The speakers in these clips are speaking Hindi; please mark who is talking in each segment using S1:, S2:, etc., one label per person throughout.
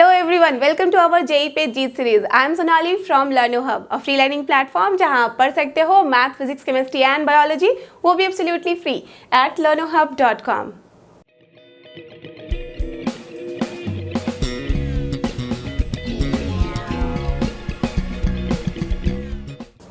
S1: Hello everyone, welcome to our JEE Page Jeet series. I am Sonali from LearnoHub, a free learning platform जहां आप पढ़ सकते हो math, physics, chemistry and biology, वो भी एब्सोल्युटली फ्री at learnohub.com.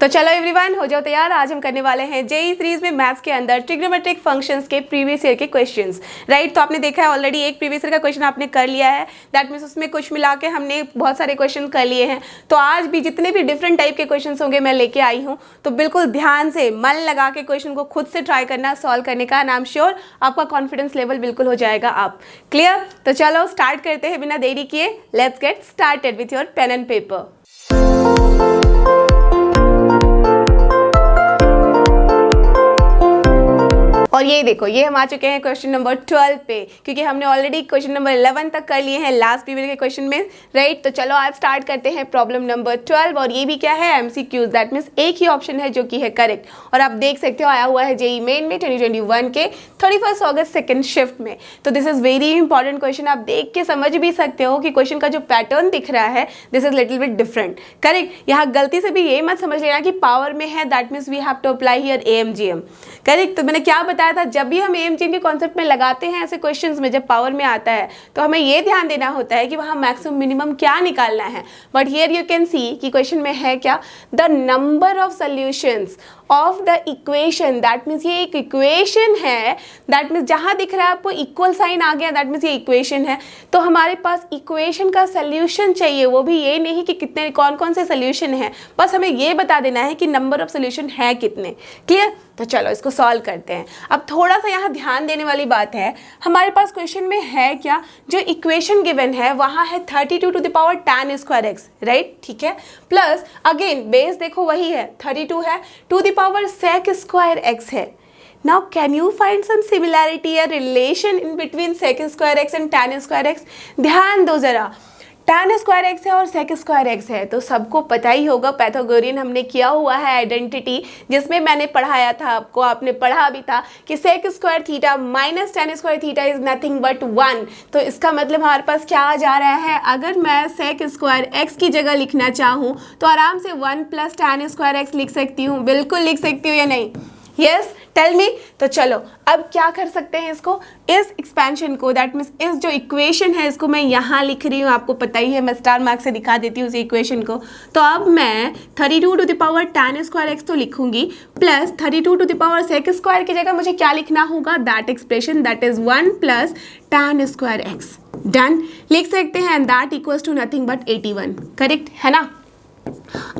S1: तो चलो एवरीवन, हो जाओ तैयार। आज हम करने वाले हैं जेई सीरीज में मैथ्स के अंदर ट्रिग्नोमेट्रिक फंक्शंस के प्रीवियस ईयर के क्वेश्चंस, राइट। तो आपने देखा है ऑलरेडी एक प्रीवियस ईयर का क्वेश्चन आपने कर लिया है, दैट मीन्स उसमें कुछ मिला के हमने बहुत सारे क्वेश्चन कर लिए हैं। तो आज भी जितने भी डिफरेंट टाइप के क्वेश्चन होंगे मैं लेके आई हूँ, तो बिल्कुल ध्यान से मन लगा के क्वेश्चन को खुद से ट्राई करना, सॉल्व करने का, एंड आई एम श्योर आपका कॉन्फिडेंस लेवल बिल्कुल हो जाएगा आप क्लियर। तो चलो स्टार्ट करते हैं बिना देरी किए। Let's get started with your pen and paper. और ये देखो, ये हम आ चुके हैं क्वेश्चन नंबर 12 पे, क्योंकि हमने ऑलरेडी क्वेश्चन नंबर 11 तक कर लिए हैं लास्ट पीरियड के क्वेश्चन में, राइट। तो चलो आज स्टार्ट करते हैं प्रॉब्लम नंबर 12। और ये भी क्या है, एमसीक्यूज, दैट मीन्स एक ही ऑप्शन है जो कि है करेक्ट। और आप देख सकते हो आया हुआ है जेईई मेन में 2021 के 31 अगस्त सेकेंड शिफ्ट में। तो this is very important question. आप देख के समझ भी सकते हो कि क्वेश्चन का जो पैटर्न दिख रहा है this is little bit different, correct. यहाँ गलती से भी ये मत समझ लेना कि पावर में है, that means we have to apply here AMGM, correct. तो मैंने क्या बताया था, जब भी हम एएमजीएम के कॉन्सेप्ट में लगाते हैं ऐसे क्वेश्चंस में, जब पावर में आता है तो हमें ये ध्यान देना होता है कि वहाँ मैक्सिमम मिनिमम क्या निकालना है। But here you can see कि क्वेश्चन में है क्या, the number of solutions of the equation, that means ये एक इक्वेशन है, दैट मीन्स जहाँ दिख रहा है आपको इक्वल साइन आ गया, दैट मीन्स ये इक्वेशन है। तो हमारे पास इक्वेशन का सोल्यूशन चाहिए, वो भी ये नहीं कि कितने कौन कौन से सोल्यूशन है, बस हमें ये बता देना है कि नंबर ऑफ सोल्यूशन है कितने, क्लियर। तो चलो इसको सॉल्व करते हैं। अब थोड़ा सा यहाँ ध्यान देने वाली बात है, हमारे पास क्वेश्चन में है क्या, जो इक्वेशन गिवन है वहाँ है 32 to the power tan square x, right, ठीक है। प्लस अगेन बेस देखो वही है, 32 है, to the power sec square x है। Now can you find some similarity or relation in between sec square x and tan square x? ध्यान दो जरा, tan स्क्वायर एक्स है और sec स्क्वायर एक्स है, तो सबको पता ही होगा, पैथागोरियन हमने किया हुआ है आइडेंटिटी, जिसमें मैंने पढ़ाया था आपको, आपने पढ़ा भी था कि sec square theta minus tan square theta is nothing but 1। तो इसका मतलब हमारे पास क्या आ जा रहा है, अगर मैं sec स्क्वायर एक्स की जगह लिखना चाहूँ तो आराम से 1 प्लस tan स्क्वायर एक्स लिख सकती हूँ, बिल्कुल लिख सकती हूँ या नहीं, यस टेल मी। तो चलो अब क्या कर सकते हैं, इसको, इस एक्सपेंशन को, दैट मीन्स इस जो इक्वेशन है इसको मैं यहाँ लिख रही हूँ, आपको पता ही है, मैं स्टार मार्क से दिखा देती हूँ उस इक्वेशन को। तो अब मैं 32 to the power tan square x तो लिखूंगी, plus 32 to the power sec square की जगह मुझे क्या लिखना होगा, that expression, that is 1 plus tan square x, done लिख सकते हैं, and that equals to nothing but 81, correct है ना।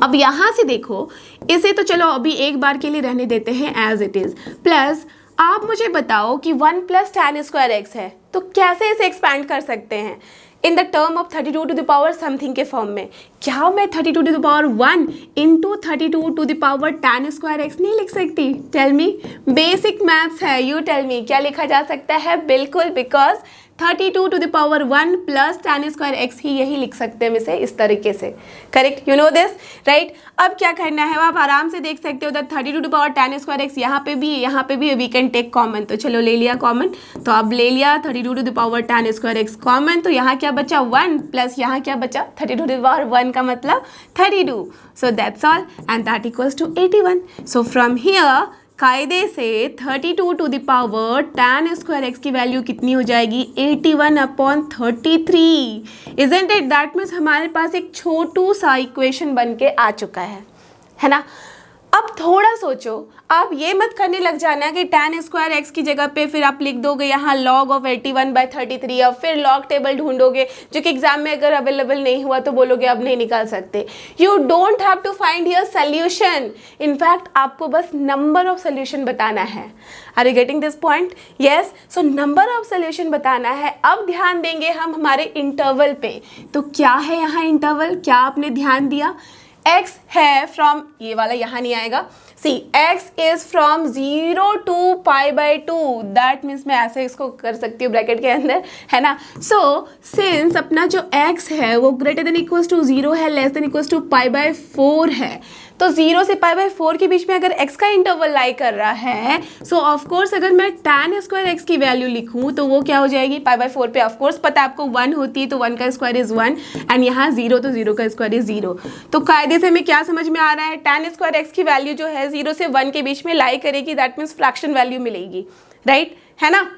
S1: अब यहां से देखो, इसे तो चलो अभी एक बार के लिए रहने देते हैं एज इट इज, प्लस आप मुझे बताओ कि 1 प्लस tan स्क्वायर एक्स है, तो कैसे इसे एक्सपैंड कर सकते हैं in the term of 32 to the power something के फॉर्म में। क्या मैं 32 to the power 1 into 32 to the power tan square x नहीं लिख सकती? टेल मी, बेसिक मैथ्स है, यू टेल मी क्या लिखा जा सकता है, बिल्कुल, because 32 to the power 1 plus tan square x ही यही लिख सकते हैं इसे इस तरीके से, correct, you no this, right. अब क्या करना है, आप आराम से देख सकते हो that 32 to power tan square x यहाँ पे भी वी कैन टेक कॉमन। तो चलो ले लिया कॉमन, तो अब ले लिया 32 to the power tan square x common, तो यहाँ क्या बचा 1 प्लस यहाँ क्या बचा 32 टू द पावर 1 का मतलब 32, so that's all, and that equals to 81। So from here कायदे से 32 to the power tan square x की वैल्यू कितनी हो जाएगी, 81/33, इजंट इट। दैट मीन्स हमारे पास एक छोटू सा इक्वेशन बन के आ चुका है ना। अब थोड़ा सोचो, आप ये मत करने लग जाना कि tan स्क्वायर एक्स की जगह पे फिर आप लिख दोगे यहाँ log ऑफ 81/33, अब फिर log टेबल ढूंढोगे, जो कि एग्जाम में अगर अवेलेबल नहीं हुआ तो बोलोगे अब नहीं निकाल सकते। You don't have to find here solution, in fact आपको बस नंबर ऑफ सोल्यूशन बताना है। Are you getting this point? Yes, so number of solution बताना है। अब ध्यान देंगे हम हमारे इंटरवल पे, तो क्या है यहाँ इंटरवल, क्या आपने ध्यान दिया, x है फ्रॉम, ये वाला यहाँ नहीं आएगा, see x is from 0 to pi by 2, that means मैं ऐसे इसको कर सकती हूँ ब्रैकेट के अंदर, है ना। सो सिंस अपना जो x है वो ग्रेटर देन इक्वल्स टू 0 है, less than equals to pi by 4 है, तो 0 से पाई बाई 4 के बीच में अगर x का इंटरवल लाई कर रहा है, सो ऑफकोर्स अगर मैं tan स्क्वायर x की वैल्यू लिखूँ तो वो क्या हो जाएगी, पाई बाई 4 पे ऑफकोर्स पता है आपको 1 होती है, तो 1 का स्क्वायर इज 1 एंड यहाँ 0, तो 0 का स्क्वायर इज 0। तो कायदे से हमें क्या समझ में आ रहा है, tan स्क्वायर x की वैल्यू जो है 0 से 1 के बीच में लाई करेगी, दैट मीन्स फ्रैक्शन वैल्यू मिलेगी, राइट, है ना।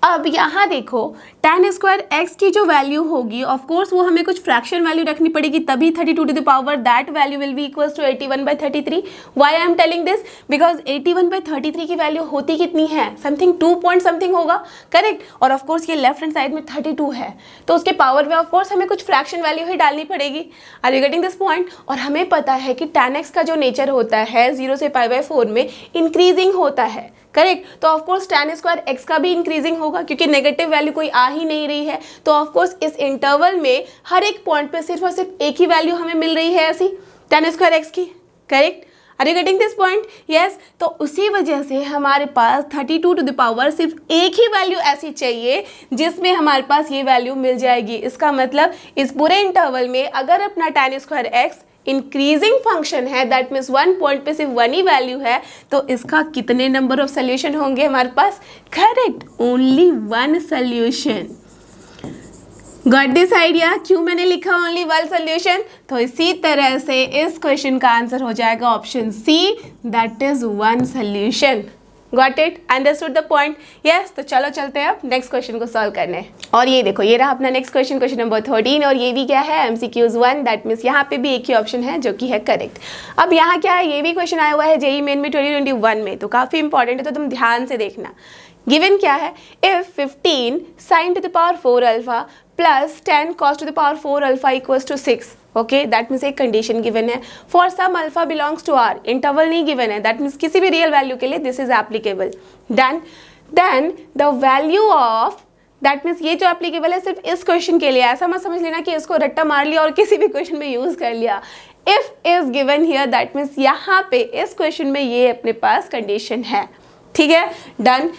S1: अब यहाँ देखो tan स्क्वायर x की जो वैल्यू होगी ऑफ कोर्स वो हमें कुछ फ्रैक्शन वैल्यू रखनी पड़ेगी, तभी 32 to the power that value will be equals to 81/33। Why I am telling this, because 81/33 की वैल्यू होती कितनी है, समथिंग 2 पॉइंट समथिंग होगा, करेक्ट। और ऑफ कोर्स ये लेफ्ट हैंड साइड में 32 है, तो उसके पावर में ऑफ कोर्स हमें कुछ फ्रैक्शन वैल्यू ही डालनी पड़ेगी। Are you getting this point. और हमें पता है कि tan x का जो नेचर होता है 0 से पाई बाई 4 में इंक्रीजिंग होता है, करेक्ट। तो ऑफकोर्स tan स्क्वायर x का भी इंक्रीजिंग होगा, क्योंकि नेगेटिव वैल्यू कोई आ ही नहीं रही है, तो ऑफकोर्स इस इंटरवल में हर एक पॉइंट पे सिर्फ और सिर्फ एक ही वैल्यू हमें मिल रही है ऐसी tan स्क्वायर x की, correct. Are you getting this point, yes. तो उसी वजह से हमारे पास 32 टू द पावर सिर्फ एक ही वैल्यू ऐसी चाहिए जिसमें हमारे पास ये वैल्यू मिल जाएगी। इसका मतलब इस पूरे इंटरवल में अगर अपना tan square x increasing function है, दैट मीन्स 1 पॉइंट पे सिर्फ 1 ही वैल्यू है, तो इसका कितने नंबर ऑफ सोल्यूशन होंगे हमारे पास, correct, only 1 solution. Got this idea, क्यों मैंने लिखा ओनली 1 सोल्यूशन, तो इसी तरह से इस क्वेश्चन का आंसर हो जाएगा option C, that is 1 solution. Got it, understood the point, yes. तो चलो चलते हैं अब नेक्स्ट क्वेश्चन को सॉल्व करने। और ये देखो ये रहा अपना नेक्स्ट क्वेश्चन, क्वेश्चन नंबर 13, और ये भी क्या है MCQs 1, दैट मीन्स यहाँ पे भी एक ही ऑप्शन है जो कि है करेक्ट। अब यहाँ क्या है, ये भी क्वेश्चन आया हुआ है जेईई मेन में 2021 में, तो काफ़ी इंपॉर्टेंट है, तो तुम ध्यान से देखना। गिवन क्या है, if 15 sin to the power 4 alpha plus 10 cos to the power 4 alpha equals to 6, okay, that means एक कंडीशन गिवन है। For some alpha belongs to R, interval नहीं गिवन है, दैट मीन्स किसी भी रियल वैल्यू के लिए this is applicable. Then the value of, that means ये जो एप्लीकेबल है सिर्फ इस क्वेश्चन के लिए, ऐसा मत समझ लेना कि इसको रट्टा मार लिया और किसी भी क्वेश्चन में यूज कर लिया। If is given here, that means यहाँ पे इस क्वेश्चन में ये अपने पास कंडीशन है, ठीक है, done.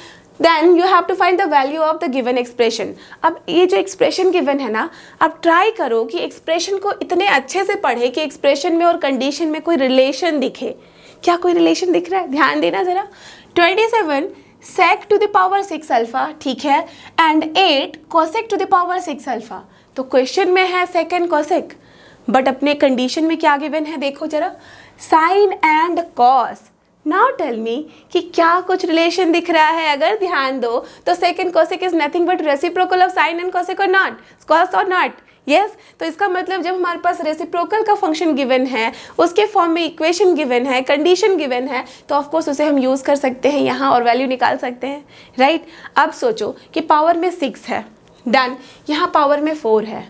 S1: Then you have to find the value of the given expression. अब ये जो एक्सप्रेशन गिवन है ना, अब ट्राई करो कि एक्सप्रेशन को इतने अच्छे से पढ़े कि एक्सप्रेशन में और कंडीशन में कोई रिलेशन दिखे। क्या कोई रिलेशन दिख रहा है, ध्यान देना जरा। 27 sec to the power 6 alpha, ठीक है, and 8 cosec to the power 6 alpha. तो क्वेश्चन में है sec एंड cosec, बट अपने कंडीशन में क्या गिवन है देखो जरा, sine and cos. Now tell me कि क्या कुछ रिलेशन दिख रहा है। अगर ध्यान दो तो sec and cosec is nothing but reciprocal of sine and cosec और नॉट, cos और नॉट, यस। तो इसका मतलब जब हमारे पास रेसिप्रोकल का फंक्शन गिवन है, उसके फॉर्म में इक्वेशन गिवन है, कंडीशन गिवन है, तो ऑफकोर्स उसे हम यूज़ कर सकते हैं यहाँ और वैल्यू निकाल सकते हैं, राइट। अब सोचो कि पावर में 6 है, डन, यहाँ पावर में 4 है,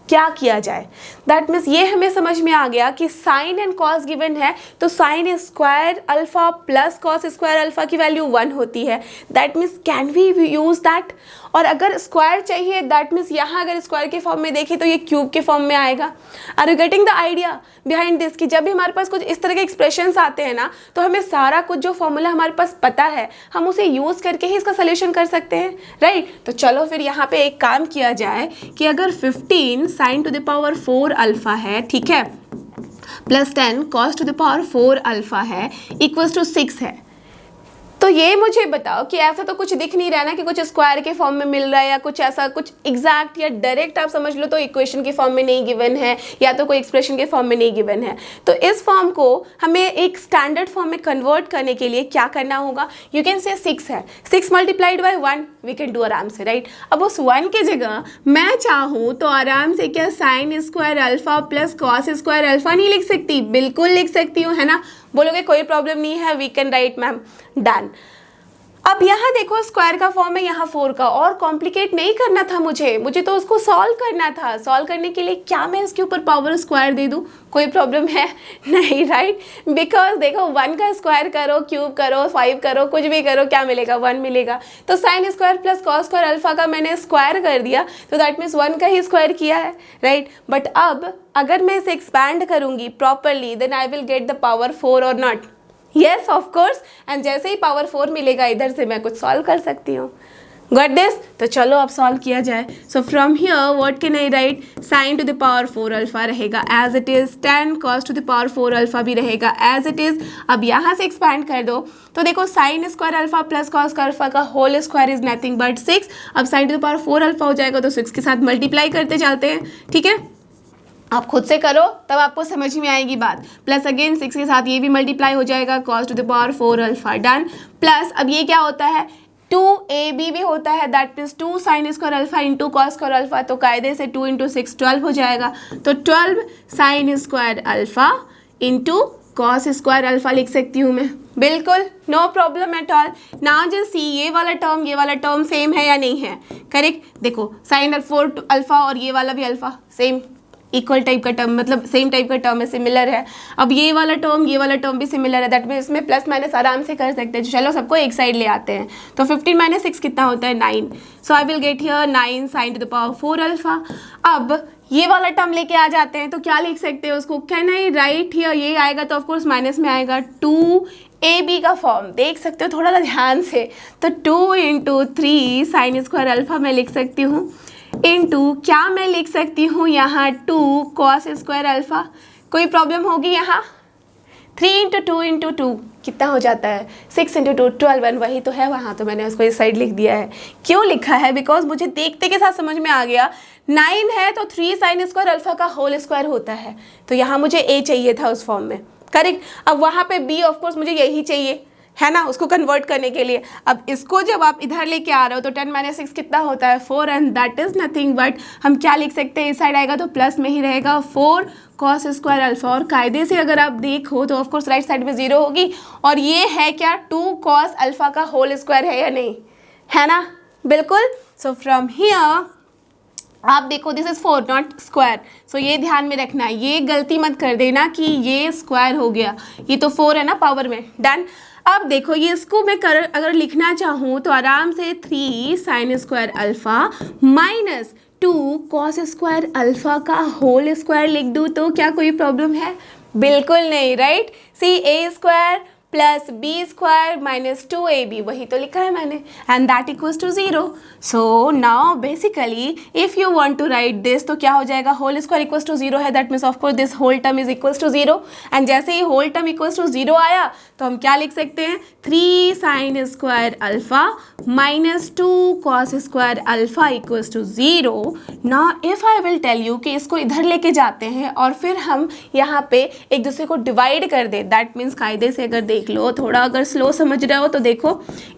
S1: क्या किया जाए। दैट मीन्स ये हमें समझ में आ गया कि साइन एंड कॉस गिवन है, तो sine square alpha plus cos square alpha की वैल्यू 1 होती है। That means can we use that. और अगर स्क्वायर चाहिए, दैट मीन्स यहाँ अगर स्क्वायर के फॉर्म में देखें तो ये क्यूब के फॉर्म में आएगा। Are you getting the idea behind this, कि जब भी हमारे पास कुछ इस तरह के एक्सप्रेशंस आते हैं ना, तो हमें सारा कुछ जो फॉर्मूला हमारे पास पता है, हम उसे यूज करके ही इसका सोल्यूशन कर सकते हैं, राइट। तो चलो फिर यहाँ पे एक काम किया जाए कि अगर 15 sin to the power 4 alpha है, ठीक है, plus 10 cos to the power 4 alpha है, इक्वल्स टू 6 है, तो ये मुझे बताओ कि ऐसा तो कुछ दिख नहीं रहा ना कि कुछ स्क्वायर के फॉर्म में मिल रहा है, या कुछ ऐसा कुछ एग्जैक्ट या डायरेक्ट आप समझ लो तो इक्वेशन के फॉर्म में नहीं गिवन है, या तो कोई एक्सप्रेशन के फॉर्म में नहीं गिवन है। तो इस फॉर्म को हमें एक स्टैंडर्ड फॉर्म में कन्वर्ट करने के लिए क्या करना होगा, यू कैन से 6 है, 6 multiplied by 1 we can do आराम से, राइट। अब उस 1 की जगह मैं चाहूँ तो आराम से क्या sign square alpha plus cos square alpha नहीं लिख सकती, बिल्कुल लिख सकती हूँ, है ना। बोलोगे कोई प्रॉब्लम नहीं है, we can write ma'am, done. अब यहाँ देखो स्क्वायर का फॉर्म है, यहाँ 4 का, और कॉम्प्लिकेट नहीं करना था मुझे तो उसको सॉल्व करना था। सॉल्व करने के लिए क्या मैं इसके ऊपर पावर स्क्वायर दे दूँ, कोई प्रॉब्लम है नहीं, राइट। बिकॉज देखो 1 का स्क्वायर करो, क्यूब करो, 5 करो, कुछ भी करो, क्या मिलेगा, 1 मिलेगा। तो sine square plus cos square alpha का मैंने स्क्वायर कर दिया, तो दैट मीन्स 1 का ही स्क्वायर किया है, राइट। बट अब अगर मैं इसे एक्सपैंड करूँगी properly, then I will get the power 4 और not, yes of course, and जैसे ही पावर 4 मिलेगा इधर से मैं कुछ सॉल्व कर सकती हूँ। Got this? तो चलो अब सॉल्व किया जाए। So from here what can I write, sine to the power 4 alpha रहेगा as it is, tan cos to the power 4 alpha भी रहेगा एज इट इज। अब यहाँ से एक्सपैंड कर दो तो देखो sine square alpha plus cos alpha का whole square is nothing but 6। अब sine to the power 4 alpha हो जाएगा तो 6 के साथ मल्टीप्लाई करते जाते हैं, ठीक है। आप खुद से करो तब आपको समझ में आएगी बात। प्लस अगेन 6 के साथ ये भी मल्टीप्लाई हो जाएगा, cos to the power 4 alpha done. Plus अब ये क्या होता है, 2ab भी होता है, that means 2 sine square alpha into cos square alpha, तो कायदे से 2 इंटू 6 12 हो जाएगा। तो 12 sine square alpha into cos square alpha लिख सकती हूँ मैं, बिल्कुल no problem at all. Now just see ये वाला टर्म सेम है या नहीं है, करेक्ट। देखो साइन 4 अल्फा और ये वाला भी अल्फा सेम इक्वल टाइप का टर्म, मतलब सेम टाइप का टर्म है, सिमिलर है। अब ये वाला टर्म भी सिमिलर है, दैट मीन्स इसमें प्लस माइनस आराम से कर सकते हैं। चलो सबको एक साइड ले आते हैं, तो 15 माइनस 6 कितना होता है 9। So I will get here 9 sine to the power 4 alpha. अब ये वाला टर्म लेके आ जाते हैं तो क्या लिख सकते हैं उसको, कैन आई राइट हियर, ये आएगा तो ऑफकोर्स माइनस में आएगा 2ab का फॉर्म, देख सकते हो थोड़ा सा ध्यान से। तो 2 इंटू 3 साइन स्क्वायर अल्फा मैं लिख सकती हूँ, इंटू क्या मैं लिख सकती हूँ यहाँ 2 कॉस स्क्वायर अल्फा। कोई प्रॉब्लम होगी यहाँ, 3 इंटू 2 इंटू 2 कितना हो जाता है 6 इंटू 2 12, एंड वही तो है वहाँ, तो मैंने उसको इस साइड लिख दिया है। क्यों लिखा है, बिकॉज मुझे देखते के साथ समझ में आ गया 9 है तो 3 साइन स्क्वायर अल्फा का होल स्क्वायर होता है, तो यहाँ मुझे a चाहिए था उस फॉर्म में, करेक्ट। अब वहाँ पे b ऑफकोर्स मुझे यही चाहिए है ना, उसको कन्वर्ट करने के लिए। अब इसको जब आप इधर लेके आ रहे हो तो 10 माइनस 6 कितना होता है 4, and that is nothing but हम क्या लिख सकते हैं, इस साइड आएगा तो प्लस में ही रहेगा 4 कॉस स्क्वायर अल्फा। और कायदे से अगर आप देखो तो ऑफकोर्स राइट साइड में 0 होगी, और ये है क्या 2 कॉस अल्फा का होल स्क्वायर है या नहीं, है ना, बिल्कुल। सो फ्रॉम हियर आप देखो दिस इज 4 नॉट स्क्वायर, सो ये ध्यान में रखना, ये गलती मत कर देना कि ये स्क्वायर हो गया, ये तो 4 है ना पावर में, डन। अब देखो ये इसको मैं अगर लिखना चाहूँ तो आराम से 3 sine square alpha minus 2 cos square alpha का होल स्क्वायर लिख दूँ तो क्या कोई प्रॉब्लम है, बिल्कुल नहीं, right. See a square plus b square minus 2ab, वही तो लिखा है मैंने, and that equals to 0। So now basically if you want to write this तो क्या हो जाएगा, होल स्क्वायर इक्वल्स टू 0 है, that means of course this whole term is equals to 0, and जैसे ही होल टर्म इक्वल्स टू 0 आया तो हम क्या लिख सकते हैं 3 sine square alpha minus 2 cos square alpha equals to 0। Now if I will tell you कि इसको इधर लेके जाते हैं और फिर हम यहाँ पे एक दूसरे को डिवाइड कर दे, दैट मीन्स कायदे से अगर देख लो, थोड़ा अगर स्लो समझ रहे हो तो देखो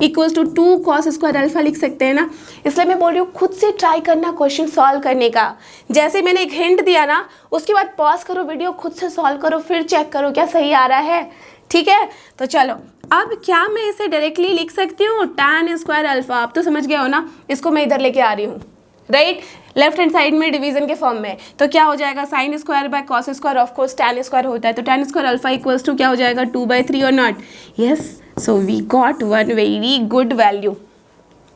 S1: equals to 2 cos square alpha लिख सकते हैं ना, इसलिए मैं बोल रही हूँ खुद से ट्राई करना क्वेश्चन सॉल्व करने का। जैसे मैंने एक हिंट दिया ना, उसके बाद पॉज करो वीडियो, खुद से सॉल्व करो, फिर चेक करो क्या सही आ रहा है, ठीक है। तो चलो अब क्या मैं इसे डायरेक्टली लिख सकती हूँ tan स्क्वायर अल्फा, आप तो समझ गए हो ना, इसको मैं इधर लेके आ रही हूँ, राइट, लेफ्ट हैंड साइड में डिवीजन के फॉर्म में, तो क्या हो जाएगा sine square by cos square, of course tan square होता है, तो tan square alpha equals to क्या हो जाएगा 2/3 और not, yes. So we got one very good value,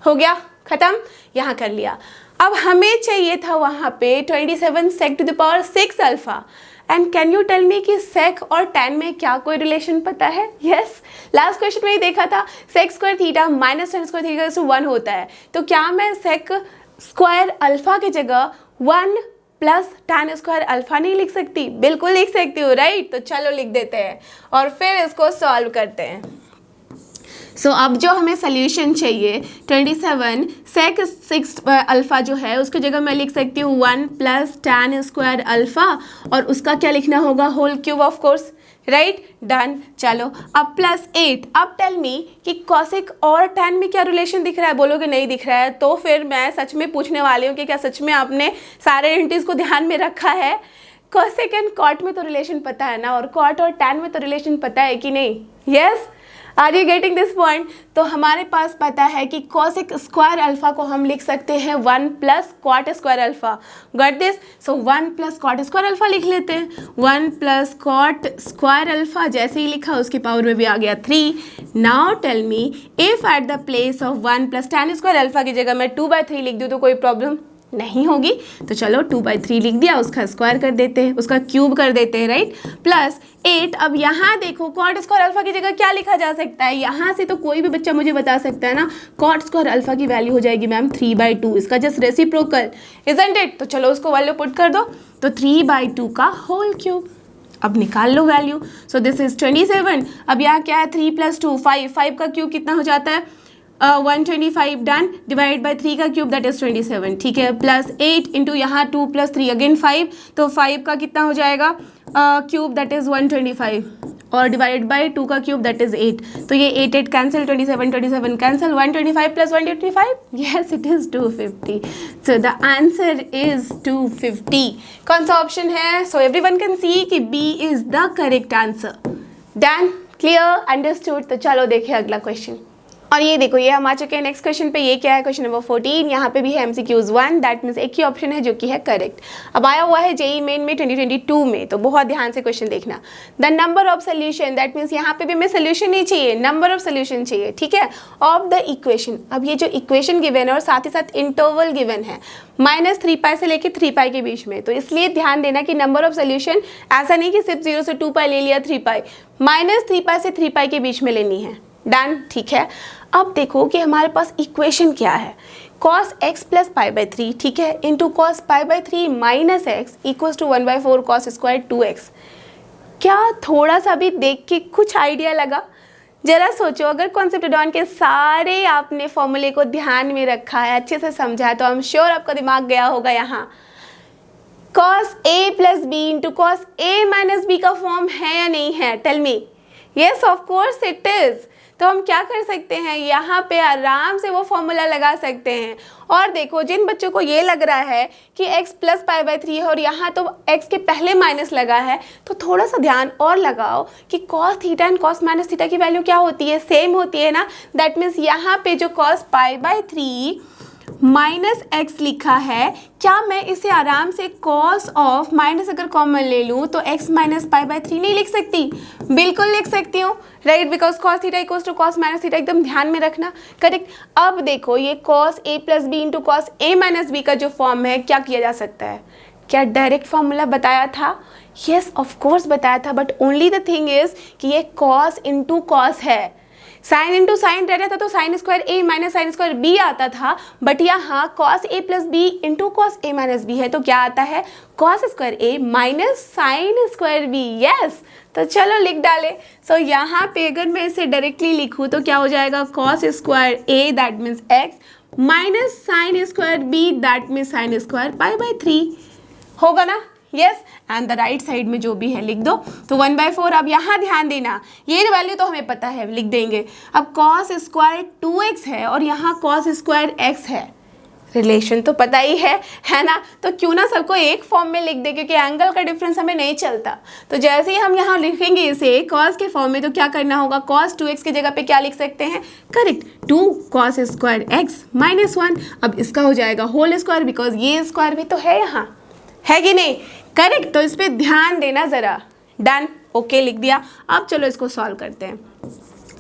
S1: हो गया खत्म, यहाँ कर लिया। अब हमें चाहिए था वहाँ पे 27 sec to the power 6 alpha, and can you tell me कि sec और tan में क्या कोई रिलेशन पता है, यस। लास्ट क्वेश्चन में ही देखा था sec square theta minus tan square theta से 1 होता है, तो क्या मैं sec स्क्वायर अल्फा की जगह 1 प्लस tan स्क्वायर अल्फा नहीं लिख सकती, बिल्कुल लिख सकती हूँ, राइट। तो चलो लिख देते हैं और फिर इसको सॉल्व करते हैं। सो अब जो हमें सोल्यूशन चाहिए 27 sec 6 अल्फ़ा जो है उसकी जगह मैं लिख सकती हूँ 1 प्लस tan स्क्वायर अल्फ़ा, और उसका क्या लिखना होगा whole cube of course, right, done. चलो अब प्लस 8, अब टेल मी कि कॉसिक और tan में क्या रिलेशन दिख रहा है, बोलोगे नहीं दिख रहा है, तो फिर मैं सच में पूछने वाली हूँ कि क्या सच में आपने सारे एंटीज को ध्यान में रखा है। कॉसिक एंड कॉट में तो रिलेशन पता है ना, और कॉट और tan में तो रिलेशन पता है कि नहीं, yes, are you getting this point. तो हमारे पास पता है कि कॉसिक स्क्वायर अल्फा को हम लिख सकते हैं 1 plus cot square alpha, got this. So 1 plus cot square alpha लिख लेते हैं, 1 प्लस कॉट स्क्वायर अल्फा, जैसे ही लिखा उसकी पावर में भी आ गया 3। Now tell me if at the place of 1 plus tan square alpha की जगह मैं 2/3 लिख दूँ तो कोई प्रॉब्लम, नहीं होगी। तो चलो 2/3 लिख दिया, उसका स्क्वायर कर देते हैं, उसका क्यूब कर देते हैं, राइट, प्लस 8। अब यहाँ देखो कॉट स्क्वायर अल्फा की जगह क्या लिखा जा सकता है, यहाँ से तो कोई भी बच्चा मुझे बता सकता है ना, कॉट स्क्वायर अल्फा की वैल्यू हो जाएगी मैम 3/2, इसका जस्ट रेसिप्रोकल, इजंट इट। तो चलो उसको वैल्यू पुट कर दो, तो 3/2 का होल क्यूब। अब निकाल लो वैल्यू, सो दिस इज 27। अब यहाँ क्या है, 3 + 2 5 का क्यूब कितना हो जाता है 125, डन, डिवाइड बाय 3 का क्यूब दैट इज 27, ठीक है, प्लस 8 इंटू यहाँ 2 + 3 अगेन 5, तो 5 का कितना हो जाएगा क्यूब दैट इज 125, और डिवाइड बाय 2 का क्यूब दैट इज 8, तो ये 8 cancel, 27 cancel, 125 + 125, yes it is 250। So the answer is 250। कौन सा ऑप्शन है? सो एवरीवन कैन सी कि B is the correct answer. Done, clear, understood. तो चलो देखिए अगला क्वेश्चन, और ये देखो ये हम आ चुके हैं नेक्स्ट क्वेश्चन पे। ये क्या है, क्वेश्चन नंबर 14। यहाँ पे भी है MCQs 1, दैट मीन्स एक ही ऑप्शन है जो कि है करेक्ट। अब आया हुआ है JEE मेन में 2022 में, तो बहुत ध्यान से क्वेश्चन देखना। The number of solution, that means यहाँ पे भी हमें सोल्यूशन नहीं चाहिए, नंबर ऑफ सोल्यूशन चाहिए, ठीक है, ऑफ द इक्वेशन। अब ये जो इक्वेशन गिवन है और साथ ही साथ इंटरवल गिवन है -3π से लेके 3π के बीच में, तो इसलिए ध्यान देना कि नंबर ऑफ सोल्यूशन ऐसा नहीं कि सिर्फ 0 से 2π ले लिया, 3π, -3π से 3π के बीच में लेनी है। डन, ठीक है। अब देखो कि हमारे पास इक्वेशन क्या है, cos x + π/3, ठीक है, into cos π/3 - x equals to 1/4 cos square 2x। क्या थोड़ा सा भी देख के कुछ आइडिया लगा? जरा सोचो, अगर कॉन्सेप्टोडॉन के सारे आपने फॉर्मूले को ध्यान में रखा है, अच्छे से समझा है, तो आई एम श्योर आपका दिमाग गया होगा यहाँ। cos a + b इंटू cos a - b का फॉर्म है या नहीं है? Tell me. Yes of course it is. तो हम क्या कर सकते हैं, यहाँ पे आराम से वो फॉर्मूला लगा सकते हैं। और देखो जिन बच्चों को ये लग रहा है कि x + π/3 है और यहाँ तो x के पहले माइनस लगा है, तो थोड़ा सा ध्यान और लगाओ कि cos theta and cos - theta की वैल्यू क्या होती है, सेम होती है ना। दैट मीन्स यहाँ पे जो cos π/3 -x लिखा है, क्या मैं इसे आराम से cos ऑफ माइनस अगर कॉमन ले लूँ तो x - π/3 नहीं लिख सकती? बिल्कुल लिख सकती हूँ, right, because cos theta equals to cos - theta, एकदम ध्यान में रखना, करेक्ट। अब देखो ये cos a + b इंटू cos a - b का जो फॉर्म है, क्या किया जा सकता है? क्या डायरेक्ट फॉर्मूला बताया था? यस ऑफ कोर्स बताया था, but only the thing is कि ये cos इंटू cos है, साइन इंटू साइन रह रहता तो sin square a - sin square b आता था, बट यहाँ cos a + b इंटू cos a - b है, तो क्या आता है cos square a - sin square b। Yes, तो चलो लिख डाले। सो यहाँ पे अगर मैं इसे डायरेक्टली लिखूँ तो क्या हो जाएगा, cos square a that means x - sin square b that means sin square π/3 होगा ना। Yes, and the right side में जो भी है लिख दो, तो 1/4। अब यहाँ ध्यान देना, ये वैल्यू तो हमें पता है, लिख देंगे। अब cos स्क्वायर 2x है और यहाँ cos स्क्वायर x है, रिलेशन तो पता ही है ना, तो क्यों ना सबको एक फॉर्म में लिख दे, क्योंकि एंगल का डिफरेंस हमें नहीं चलता। तो जैसे ही हम यहाँ लिखेंगे इसे cos के फॉर्म में, तो क्या करना होगा, cos 2x की जगह पे क्या लिख सकते हैं, करेक्ट, 2 cos स्क्वायर x - 1। अब इसका हो जाएगा होल स्क्वायर, बिकॉज ये स्क्वायर भी तो है यहाँ, है कि नहीं, करेक्ट। तो इस पर ध्यान देना ज़रा। डन, ओके, लिख दिया। अब चलो इसको सॉल्व करते हैं।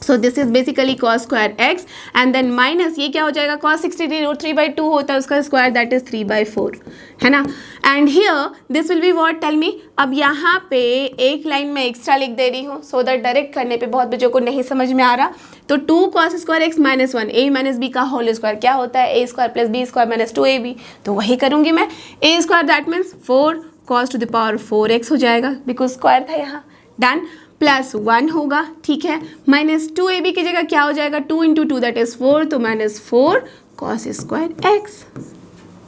S1: So this is basically cos square x and then minus ये क्या हो जाएगा, cos 60√3/2 होता है उसका स्क्वायर, दैट इज 3/4, है ना। And here this will be what, tell me. अब यहाँ पे एक लाइन में एक्स्ट्रा लिख दे रही हूँ, सो दैट डायरेक्ट करने पे बहुत बच्चों को नहीं समझ में आ रहा। तो 2 cos square x - 1 a - b का होल स्क्वायर क्या होता है, a square + b square - 2ab, तो वही करूँगी मैं। a square that means 4 cos to the power 4x हो जाएगा, बिकॉज स्क्वायर था यहाँ, डन, प्लस 1 होगा, ठीक है, -2ab की जगह क्या हो जाएगा, 2 × 2 दैट इज 4, तो -4 cos स्क्वायर x,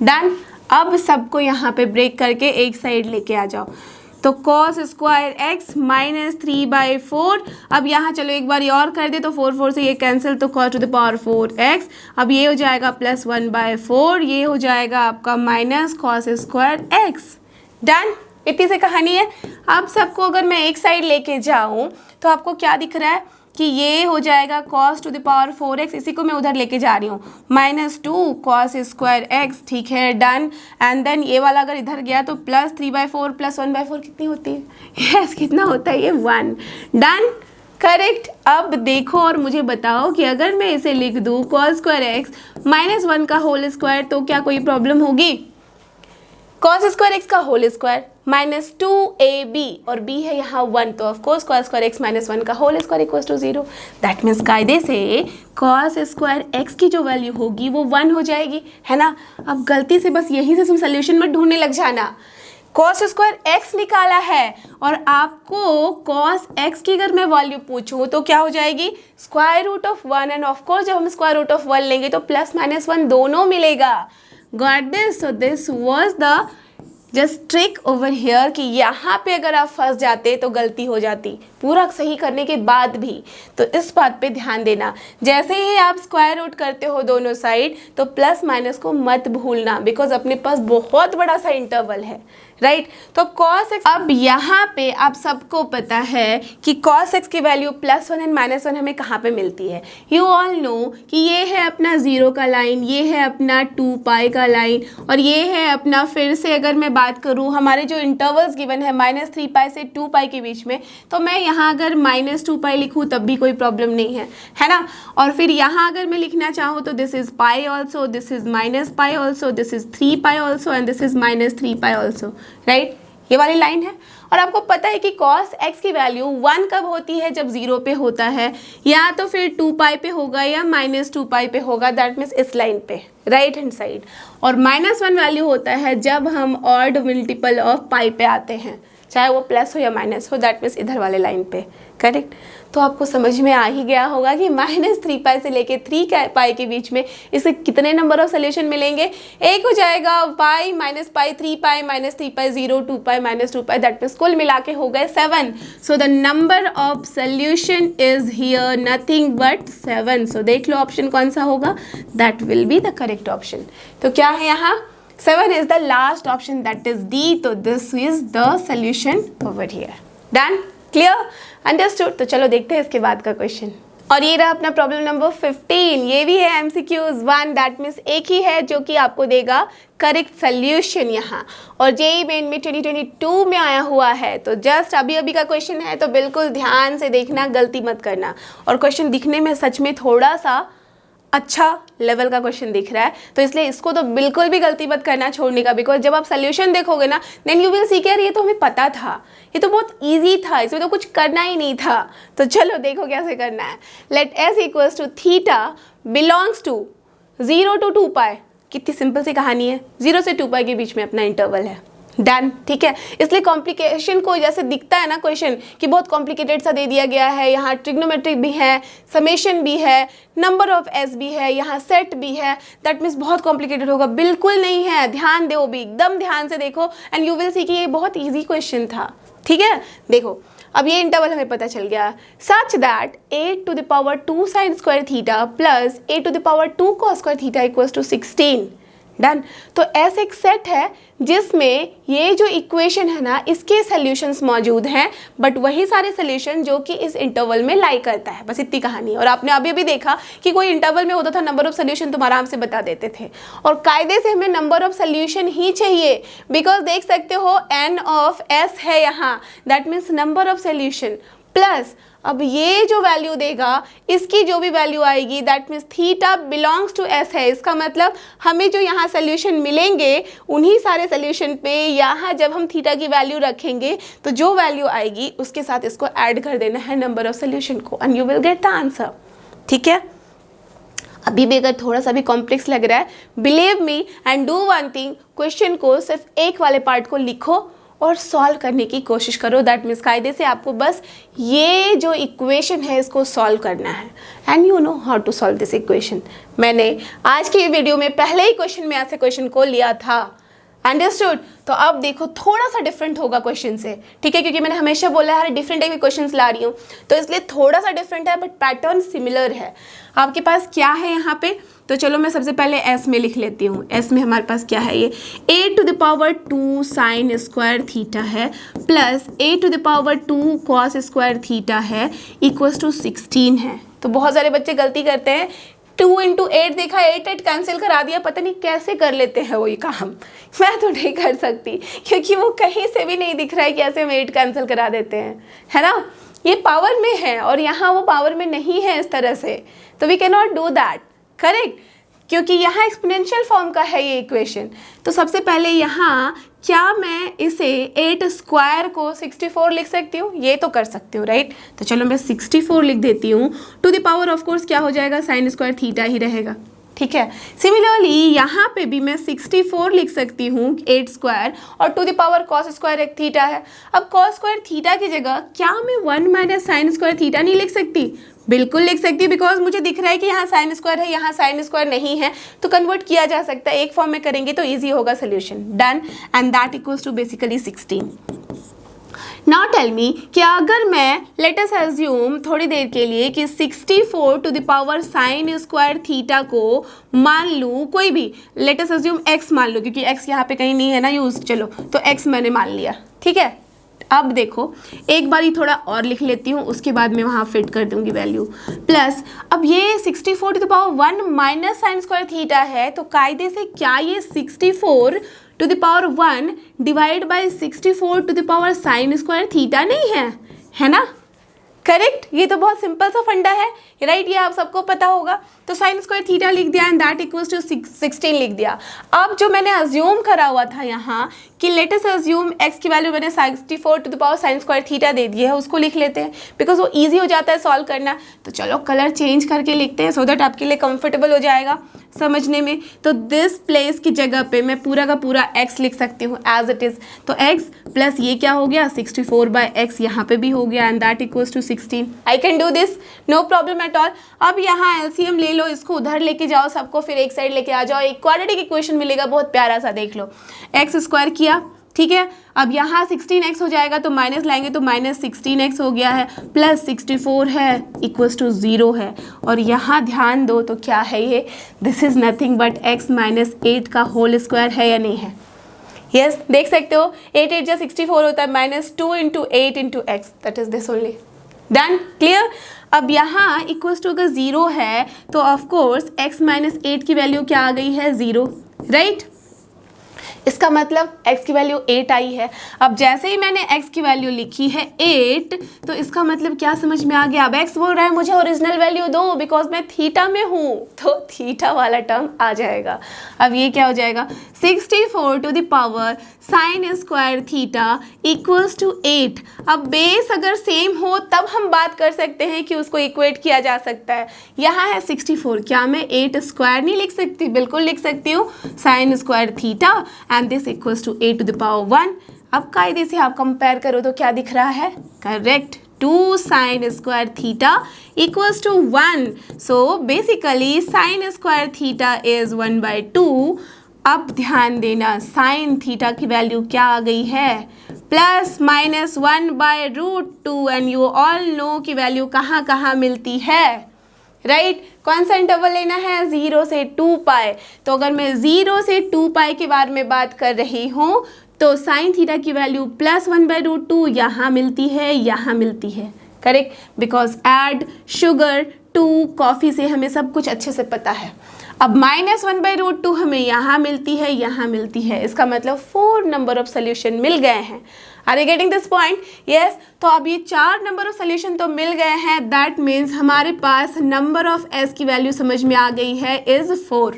S1: डन। अब सबको यहाँ पे ब्रेक करके एक साइड लेके आ जाओ, तो cos स्क्वायर x - 3/4। अब यहाँ चलो एक बार और कर दे, तो 4 से ये कैंसिल, तो cos to the power 4x। अब ये हो जाएगा प्लस 1/4, ये हो जाएगा आपका minus cos square x, done. इतनी से कहानी है। अब सबको अगर मैं एक साइड लेके जाऊं तो आपको क्या दिख रहा है कि ये हो जाएगा cos to the power 4x, इसी को मैं उधर लेके जा रही हूँ, -2 cos स्क्वायर x, ठीक है, डन। एंड देन ये वाला अगर इधर गया तो प्लस 3/4 प्लस 1/4 कितनी होती है, यस कितना होता है, ये 1, डन, करेक्ट। अब देखो और मुझे बताओ कि अगर मैं इसे लिख दूँ cos स्क्वायर x - 1 का होल स्क्वायर, तो क्या कोई प्रॉब्लम होगी? cos स्क्वायर एक्स का होल स्क्वायर माइनस 2ab और b है यहाँ 1, तो of course cos square x minus 1 का whole square equals to 0। That means कायदे से cos स्क्वायर एक्स की जो वैल्यू होगी वो 1 हो जाएगी, है ना। अब गलती से बस यहीं से तुम सोल्यूशन में ढूंढने लग जाना। cos स्क्वायर एक्स निकाला है और आपको cos एक्स की अगर मैं वैल्यू पूछूं तो क्या हो जाएगी, square root of 1, and of course जब हम स्क्वायर रूट ऑफ 1 लेंगे तो प्लस माइनस 1 दोनों मिलेगा। Got this? So this was the just trick over here कि यहाँ पे अगर आप फंस जाते तो गलती हो जाती पूरा सही करने के बाद भी। तो इस बात पे ध्यान देना, जैसे ही आप स्क्वायर रूट करते हो दोनों साइड तो प्लस माइनस को मत भूलना, बिकॉज अपने पास बहुत बड़ा सा इंटरवल है, राइट। तो cos x, अब यहाँ पे आप सबको पता है कि cos x की वैल्यू +1 एंड -1 हमें कहाँ पे मिलती है। यू ऑल नो कि ये है अपना 0 का लाइन, ये है अपना 2π का लाइन, और ये है अपना, फिर से अगर मैं बात करूँ हमारे जो इंटरवल्स गिवन है -3π से 2π के बीच में, तो मैं यहाँ अगर -2π लिखूँ तब भी कोई प्रॉब्लम नहीं है ना। और फिर यहाँ अगर मैं लिखना चाहूँ तो this is pi also, this is -π also, this is 3π also and this is -3π also, right. ये वाली लाइन है। और आपको पता है कि cos x की वैल्यू 1 कब होती है, जब 0 पे होता है, या तो फिर 2π पे होगा या -2π पे होगा, दैट मीन्स इस लाइन पे राइट हैंड साइड। और -1 वैल्यू होता है जब हम ऑड मल्टीपल ऑफ पाई पे आते हैं, चाहे वो प्लस हो या माइनस हो, दैट मीन्स इधर वाले लाइन पे, करेक्ट। तो आपको समझ में आ ही गया होगा कि -3π से लेके 3π के बीच में इससे कितने नंबर ऑफ सोल्यूशन मिलेंगे। एक हो जाएगा पाई -π 3π -3π 0 2π -2π, दैट मीन्स कुल मिला के हो गए 7। So the number of solution is here nothing but 7। सो देख लो ऑप्शन कौन सा होगा, that will be the correct option. तो क्या है यहाँ, 7 is the last option, that is D. तो this is the solution over here. Done? Clear? Understood? तो चलो देखते हैं इसके बाद का क्वेश्चन। और ये रहा अपना प्रॉब्लम नंबर 15। ये भी है MCQs 1, दैट मीन्स एक ही है जो कि आपको देगा करेक्ट सोल्यूशन यहाँ। और JEE मेन में 2022 में आया हुआ है, तो जस्ट अभी अभी का क्वेश्चन है, तो बिल्कुल ध्यान से देखना, गलती मत करना। और क्वेश्चन दिखने में सच में थोड़ा सा अच्छा लेवल का क्वेश्चन दिख रहा है, तो इसलिए इसको तो बिल्कुल भी गलती मत करना छोड़ने का, बिकॉज जब आप सोल्यूशन देखोगे ना देन यू विल सी कि यार ये तो हमें पता था, ये तो बहुत इजी था, इसमें तो कुछ करना ही नहीं था। तो चलो देखो कैसे करना है। Let s equals to theta belongs to 0 to 2π। कितनी सिंपल सी कहानी है, 0 से 2π के बीच में अपना इंटरवल है। डन, ठीक है। इसलिए कॉम्प्लिकेशन को जैसे दिखता है ना क्वेश्चन कि बहुत कॉम्प्लिकेटेड सा दे दिया गया है, यहाँ ट्रिग्नोमेट्रिक भी है, समेशन भी है, नंबर ऑफ एस भी है, यहाँ सेट भी है, दैट मीन्स बहुत कॉम्प्लिकेटेड होगा, बिल्कुल नहीं है। ध्यान दो भी, एकदम ध्यान से देखो एंड यू विल सी कि ये बहुत ईजी क्वेश्चन था, ठीक है। देखो अब ये इंटरवल हमें पता चल गया, such that 8⁻2 sin square theta plus 8⁻2 cos square theta equals to 16। Done. तो ऐसे एक सेट है जिसमें ये जो इक्वेशन है ना इसके सॉल्यूशंस मौजूद हैं, बट वही सारे सॉल्यूशन जो कि इस इंटरवल में लाई करता है, बस इतनी कहानी। और आपने अभी अभी देखा कि कोई इंटरवल में होता था, नंबर ऑफ सॉल्यूशन तुम आराम से बता देते थे, और कायदे से हमें नंबर ऑफ सॉल्यूशन ही चाहिए, बिकॉज देख सकते हो n ऑफ s है यहाँ, that means number of solution plus अब ये जो वैल्यू देगा इसकी जो भी वैल्यू आएगी that means theta belongs to S है। इसका मतलब हमें जो यहाँ सोल्यूशन मिलेंगे उन्हीं सारे सोल्यूशन पे यहाँ जब हम थीटा की वैल्यू रखेंगे तो जो वैल्यू आएगी उसके साथ इसको ऐड कर देना है नंबर ऑफ सोल्यूशन को, and you will get the answer, ठीक है। अभी भी अगर थोड़ा सा भी कॉम्प्लेक्स लग रहा है, believe me and do one thing, question को सिर्फ एक वाले पार्ट को लिखो और सॉल्व करने की कोशिश करो। दैट मीन्स कायदे से आपको बस ये जो इक्वेशन है इसको सॉल्व करना है, and you know how to solve this equation. मैंने आज की वीडियो में पहले ही क्वेश्चन में ऐसे क्वेश्चन को लिया था, अंडरस्टूड। तो अब देखो थोड़ा सा डिफरेंट होगा क्वेश्चन से, ठीक है, क्योंकि मैंने हमेशा बोला है डिफरेंट टाइप के क्वेश्चंस ला रही हूँ, तो इसलिए थोड़ा सा डिफरेंट है बट पैटर्न सिमिलर है। आपके पास क्या है यहाँ पे, तो चलो मैं सबसे पहले s में लिख लेती हूँ। s में हमारे पास क्या है, ये 8⁻2 sin स्क्वायर थीटा है प्लस 8⁻2 cos स्क्वायर थीटा है इक्वल्स टू 16 है। तो बहुत सारे बच्चे गलती करते हैं, 2 × 8 देखा, 8 कैंसिल करा दिया, पता नहीं कैसे कर लेते हैं वो ये काम। मैं तो नहीं कर सकती क्योंकि वो कहीं से भी नहीं दिख रहा है कि ऐसे हम 8 कैंसिल करा देते हैं, है ना। ये पावर में है और यहाँ वो पावर में नहीं है इस तरह से, तो we can not do that, correct, क्योंकि यहाँ एक्सपोनेंशियल फॉर्म का है ये इक्वेशन। तो सबसे पहले यहाँ क्या मैं इसे 8 स्क्वायर को 64 लिख सकती हूँ? ये तो कर सकती हूँ, राइट? तो चलो मैं 64 लिख देती हूँ। To the power of course क्या हो जाएगा, साइन स्क्वायर थीटा ही रहेगा, ठीक है। सिमिलरली यहाँ पे भी मैं 64 लिख सकती हूँ 8 स्क्वायर, और to the power cos square एक थीटा है। अब कॉस स्क्वायर थीटा की जगह क्या मैं 1 माइनस साइन स्क्वायर थीटा नहीं लिख सकती? बिल्कुल लिख सकती, बिकॉज मुझे दिख रहा है कि यहाँ साइन स्क्वायर है, यहाँ साइन स्क्वायर नहीं है, तो कन्वर्ट किया जा सकता है। एक फॉर्म में करेंगे तो ईजी होगा solution. Done, and that equals to basically 16। Now tell me कि अगर मैं लेट अस अज्यूम थोड़ी देर के लिए कि 64 to the power sine square theta को मान लूँ कोई भी, लेट अस अज्यूम x मान लूँ, क्योंकि x यहाँ पे कहीं नहीं है ना यूज, चलो तो x मैंने मान लिया, ठीक है। अब देखो एक बार ही थोड़ा और लिख लेती हूँ, उसके बाद मैं वहाँ फिट कर दूंगी वैल्यू। प्लस अब ये 64 to the power 1 minus sine square theta है, तो कायदे से क्या ये 64 to the power 1 divide by 64 to the power sine square theta नहीं है ना? करेक्ट, ये तो बहुत सिंपल सा फंडा है, राइट? ये आप सबको पता होगा। तो साइन स्क्वायर थीटा लिख दिया एंड दैट इक्वल्स टू 16 लिख दिया। अब जो मैंने अज्यूम करा हुआ था यहाँ कि लेट अस अज्यूम x की वैल्यू मैंने 64 to the power sine square theta दे दी है, उसको लिख लेते हैं बिकॉज वो ईजी हो जाता है सॉल्व करना। तो चलो कलर चेंज करके लिखते हैं सो दैट आपके लिए कंफर्टेबल हो जाएगा समझने में। तो दिस प्लेस की जगह पे मैं पूरा का पूरा x लिख सकती हूँ एज इट इज़। तो x प्लस ये क्या हो गया 64 बाई एक्स, यहाँ पे भी हो गया and that equals to 16। I can do this, no problem at all. अब यहाँ एलसीएम ले लो, इसको उधर लेके जाओ सबको, फिर एक साइड लेके आ जाओ, एक क्वाड्रेटिक इक्वेशन मिलेगा बहुत प्यारा सा, देख लो। एक्स स्क्वायर किया, ठीक है। अब यहाँ 16x हो जाएगा तो माइनस लाएंगे तो माइनस 16x हो गया है, प्लस 64 है इक्वल्स टू 0 है। और यहाँ ध्यान दो तो क्या है ये, this is nothing but x minus 8 का होल स्क्वायर है या नहीं है? यस, देख सकते हो 8 8 जा 64 होता है, minus 2 into 8 into x, that is this only. Done, clear. अब यहाँ इक्वल्स टू अगर 0 है तो ऑफकोर्स x माइनस 8 की वैल्यू क्या आ गई है 0, राइट? इसका मतलब x की वैल्यू 8 आई है। अब जैसे ही मैंने x की वैल्यू लिखी है 8, तो इसका मतलब क्या समझ में आ गया? अब x बोल रहा है मुझे ओरिजिनल वैल्यू दो बिकॉज मैं थीटा में हूँ, तो थीटा वाला टर्म आ जाएगा। अब ये क्या हो जाएगा 64 to the power sine square theta equals to 8। अब बेस अगर सेम हो तब हम बात कर सकते हैं कि उसको इक्वेट किया जा सकता है। यहाँ है 64, क्या मैं 8 स्क्वायर नहीं लिख सकती? बिल्कुल लिख सकती हूँ, sine square theta and this equals to 8 to the power 1। अब कायदे से आप कंपेयर करो तो क्या दिख रहा है? Correct, 2 sine square theta equals to 1। So basically sine square theta is 1/2। अब ध्यान देना साइन थीटा की वैल्यू क्या आ गई है? Plus minus 1/√2 and you all no की वैल्यू कहाँ कहाँ मिलती है, राइट? कौन सा इंटरवल लेना है? 0 से 2 पाई। तो अगर मैं 0 से 2 पाई के बारे में बात कर रही हूँ तो साइन थीटा की वैल्यू प्लस 1/√2 यहाँ मिलती है, यहाँ मिलती है, correct? Because add sugar to coffee से हमें सब कुछ अच्छे से पता है। अब माइनस 1/√2 हमें यहाँ मिलती है, यहाँ मिलती है, इसका मतलब 4 नंबर ऑफ सोल्यूशन मिल गए हैं। Are you getting this point? Yes. तो अब ये 4 नंबर ऑफ सोल्यूशन तो मिल गए हैं, दैट मीन्स हमारे पास नंबर ऑफ एस की वैल्यू समझ में आ गई है इज 4।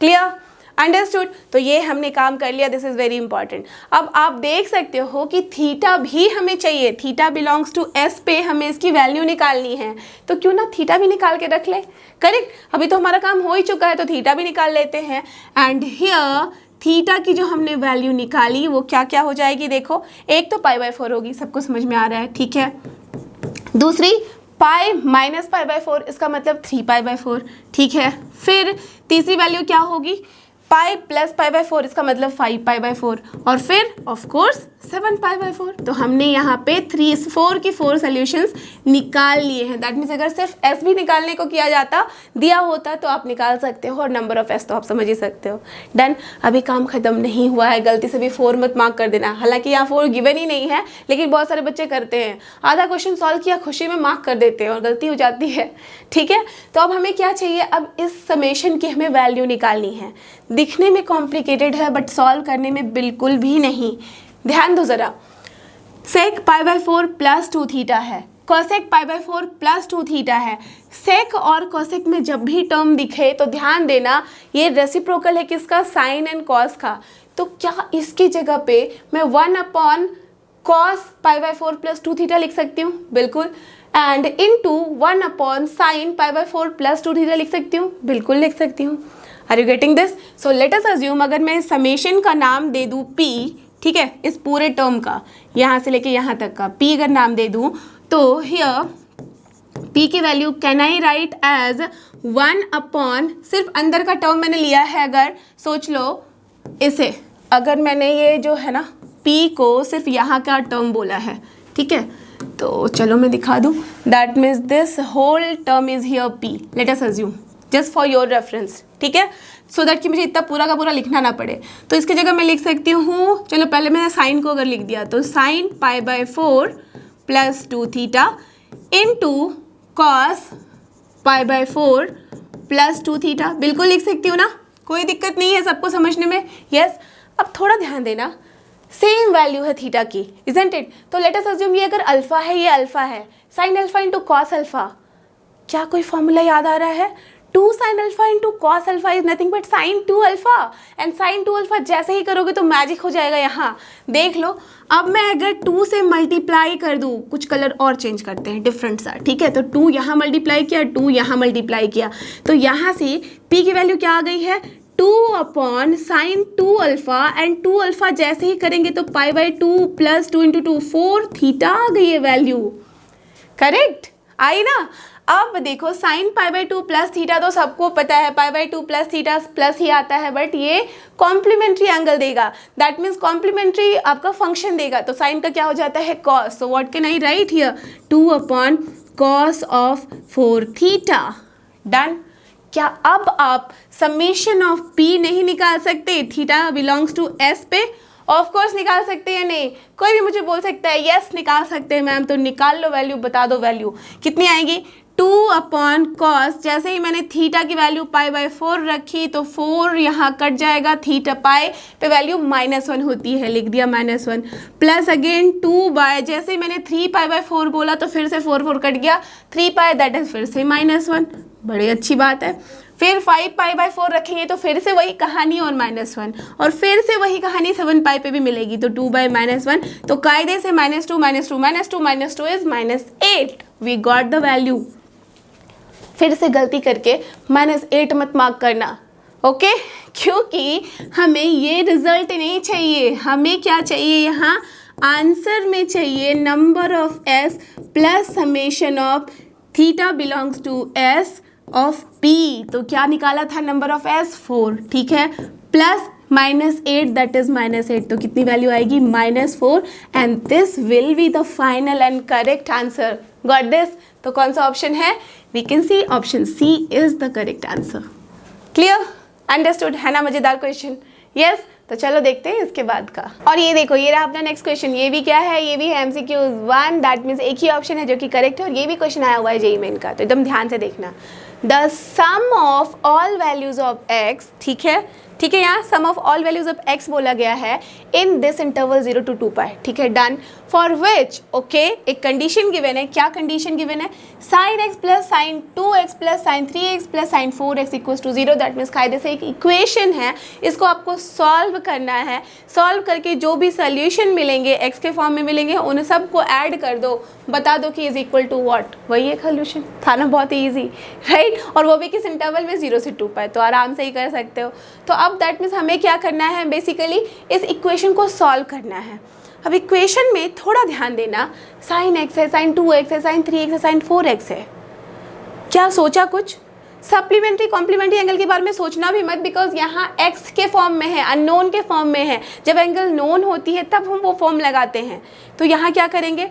S1: Clear, understood? तो ये हमने काम कर लिया, दिस इज वेरी इंपॉर्टेंट। अब आप देख सकते हो कि थीटा भी हमें चाहिए, थीटा बिलोंग्स टू एस पे हमें इसकी वैल्यू निकालनी है, तो क्यों ना थीटा भी निकाल के रख ले। करेक्ट, अभी तो हमारा काम हो ही चुका है तो थीटा भी निकाल लेते हैं। एंड हियर थीटा की जो हमने वैल्यू निकाली वो क्या क्या हो जाएगी? देखो, एक तो π/4 होगी, सबको समझ में आ रहा है, ठीक है। दूसरी पाई माइनस π/4, इसका मतलब 3π/4, ठीक है। फिर तीसरी वैल्यू क्या होगी? पाई प्लस π/4, इसका मतलब 5π/4, और फिर ऑफ कोर्स 7π/4। तो हमने यहाँ पे 4 की 4 सोल्यूशंस निकाल लिए हैं। दैट मीन्स अगर सिर्फ एस भी निकालने को किया जाता दिया होता तो आप निकाल सकते हो, और नंबर ऑफ एस तो आप समझ ही सकते हो। डन, अभी काम खत्म नहीं हुआ है, गलती से भी 4 मत मार्क कर देना। हालांकि यहाँ 4 गिवन ही नहीं है, लेकिन बहुत सारे बच्चे करते हैं, आधा क्वेश्चन सॉल्व किया खुशी में मार्क कर देते हैं और गलती हो जाती है, ठीक है। तो अब हमें क्या चाहिए? अब इस समेशन की हमें वैल्यू निकालनी है। दिखने में कॉम्प्लिकेटेड है बट सॉल्व करने में बिल्कुल भी नहीं। ध्यान दो ज़रा, सेक π/4 प्लस 2 थीटा है, कोसेक π/4 प्लस 2 थीटा है। सेक और कोसेक में जब भी टर्म दिखे तो ध्यान देना ये रेसिप्रोकल है किसका? साइन एंड कॉस का। तो क्या इसकी जगह पे मैं 1 upon cos pi by 4 plus 2 theta लिख सकती हूँ? बिल्कुल। And into 1 upon sine pi by 4 plus 2 theta लिख सकती हूँ? बिल्कुल लिख सकती हूँ। Are you getting this? So let us assume अगर मैं समेशन का नाम दे दूँ p, ठीक है, इस पूरे टर्म का यहाँ से लेके यहाँ तक का p अगर नाम दे दूँ तो हियर p की value can I write as 1 upon, सिर्फ अंदर का टर्म मैंने लिया है, अगर सोच लो इसे, अगर मैंने ये जो है ना p को सिर्फ यहाँ का टर्म बोला है, ठीक है, तो चलो मैं दिखा दूँ, that means this whole term is here p, let us assume just for your reference, ठीक है, सो दैट कि मुझे इतना पूरा का पूरा लिखना ना पड़े। तो इसकी जगह मैं लिख सकती हूँ, चलो पहले मैंने साइन को अगर लिख दिया तो sign pi by 4 plus 2 theta into cos pi by 4 plus 2 theta, बिल्कुल लिख सकती हूँ ना, कोई दिक्कत नहीं है सबको समझने में। यस, अब थोड़ा ध्यान देना, सेम वैल्यू है थीटा की, इजंट इट? तो लेट अस अज्यूम ये अगर अल्फा है, ये अल्फा है, sine alpha into cos alpha, क्या कोई फॉर्मूला याद आ रहा है? 2 sin alpha into cos alpha is nothing but sine 2 alpha, and sine 2 alpha जैसे ही करोगे तो मैजिक हो जाएगा। यहाँ देख लो, अब मैं अगर 2 से मल्टीप्लाई कर दूँ, कुछ कलर और चेंज करते हैं डिफरेंट सा, ठीक है, तो 2 यहाँ मल्टीप्लाई किया, 2 यहाँ मल्टीप्लाई किया, तो यहाँ से p की वैल्यू क्या आ गई है? 2 upon sine 2 alpha, and 2 alpha जैसे ही करेंगे तो pi by 2 plus 2 into 2 4 theta आ गई है वैल्यू, करेक्ट आई ना? अब देखो sine pi by 2 plus theta तो सबको पता है, pi by 2 plus theta plus ही आता है, बट ये कॉम्प्लीमेंट्री एंगल देगा, दैट मीन्स कॉम्प्लीमेंट्री आपका फंक्शन देगा, तो साइन का क्या हो जाता है? Cos. So what can I write here? 2 upon cos of 4 theta. Done. क्या अब आप समेशन ऑफ p नहीं निकाल सकते? थीटा बिलोंग्स टू s पे, ऑफ कोर्स निकाल सकते हैं। नहीं, कोई भी मुझे बोल सकता है यस निकाल सकते हैं मैम, तो निकाल लो वैल्यू, बता दो वैल्यू कितनी आएगी? 2 अपॉन कॉस, जैसे ही मैंने थीटा की वैल्यू पाई बाय 4 रखी तो 4 यहाँ कट जाएगा, थीटा पाई पे वैल्यू -1 होती है, लिख दिया -1, प्लस अगेन 2 बाय, जैसे ही मैंने 3 पाई बाय 4 बोला तो फिर से 4 कट गया, 3 पाई दैट इज फिर से -1, बड़ी अच्छी बात है। फिर 5 पाई बाय 4 रखेंगे तो फिर से वही कहानी और -1, और फिर से वही कहानी 7 पाई पे भी मिलेगी, तो 2 बाय -1, तो कायदे से -2 is -8, we got the value. फिर से गलती करके -8 मत मार्क करना, ओके, क्योंकि हमें ये रिजल्ट नहीं चाहिए, हमें क्या चाहिए यहाँ आंसर में चाहिए number of s plus summation of theta belongs to s of p। तो क्या निकाला था नंबर ऑफ s? 4, ठीक है, प्लस -8 दैट इज -8, तो कितनी वैल्यू आएगी? -4, and this will be the final and correct answer. Got this? तो कौन सा ऑप्शन है? We can see option C is the correct answer. Clear? Understood है ना? मजेदार क्वेश्चन। यस, तो चलो देखते हैं इसके बाद का। और ये देखो, ये रहा अपना नेक्स्ट क्वेश्चन, ये भी क्या है? ये भी है MCQ 1, दैट मीन्स एक ही ऑप्शन है जो कि करेक्ट है, और ये भी क्वेश्चन आया हुआ है JEE मेन का, तो एकदम ध्यान से देखना। The sum of all values of x, ठीक है, ठीक है, यहाँ sum of all values of x बोला गया है in this interval 0 to 2 pi, ठीक है, डन। फॉर विच, ओके, एक कंडीशन गिवन है। क्या कंडीशन गिवन है? Sine x plus sine 2x plus sine 3x plus sine 4x equals to 0, that means कायदे से एक इक्वेशन है, इसको आपको सॉल्व करना है। सॉल्व करके जो भी सोल्यूशन मिलेंगे x के फॉर्म में मिलेंगे, उन सबको ऐड कर दो, बता दो कि इज इक्वल टू व्हाट। वही एक सोल्यूशन था ना, बहुत ईजी, राइट, और वो भी किस इंटरवल में? 0 से 2 पाई, तो आराम से ही कर सकते हो। तो अब दैट मीन्स हमें क्या करना है? बेसिकली इस इक्वेशन को सॉल्व करना है। अब इक्वेशन में थोड़ा ध्यान देना, साइन x है, साइन 2x है, साइन 3x है, साइन 4x है। क्या सोचा कुछ? सप्लीमेंट्री कॉम्प्लीमेंट्री एंगल के बारे में सोचना भी मत, बिकॉज यहाँ x के फॉर्म में है, अननोन के फॉर्म में है। जब एंगल नोन होती है तब हम वो फॉर्म लगाते हैं। तो यहाँ क्या करेंगे?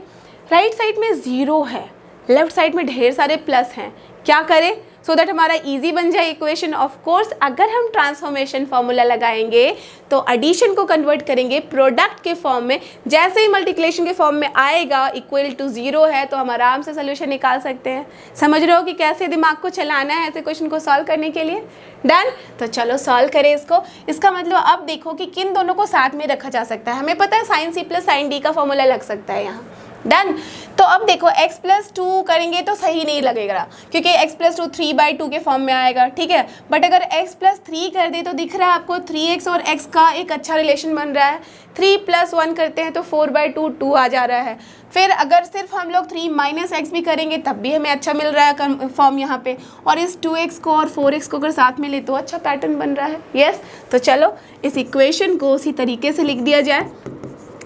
S1: राइट साइड में 0 है, लेफ्ट साइड में ढेर सारे प्लस हैं, क्या करें सो दैट हमारा इजी बन जाए इक्वेशन? ऑफ कोर्स अगर हम ट्रांसफॉर्मेशन फार्मूला लगाएंगे तो एडिशन को कन्वर्ट करेंगे प्रोडक्ट के फॉर्म में, जैसे ही मल्टीप्लिकेशन के फॉर्म में आएगा इक्वल टू 0 है तो हम आराम से सोल्यूशन निकाल सकते हैं। समझ रहे हो कि कैसे दिमाग को चलाना है ऐसे क्वेश्चन को सॉल्व करने के लिए? डन। तो चलो सॉल्व करें इसको। इसका मतलब अब देखो कि किन दोनों को साथ में रखा जा सकता है। हमें पता है sine c plus sine d का फॉर्मूला लग सकता है यहाँ। डन। तो अब देखो x प्लस 2 करेंगे तो सही नहीं लगेगा, क्योंकि x प्लस 2 3/2 के फॉर्म में आएगा, ठीक है। बट अगर x प्लस 3 कर दे तो दिख रहा है आपको 3x और x का एक अच्छा रिलेशन बन रहा है। 3 + 1 करते हैं तो 4/2 2 आ जा रहा है। फिर अगर सिर्फ हम लोग 3 - x भी करेंगे तब भी हमें अच्छा मिल रहा है फॉर्म यहाँ पे, और इस 2x को और 4x को अगर साथ में ले तो अच्छा पैटर्न बन रहा है। यस, तो चलो इस इक्वेशन को उसी तरीके से लिख दिया जाए।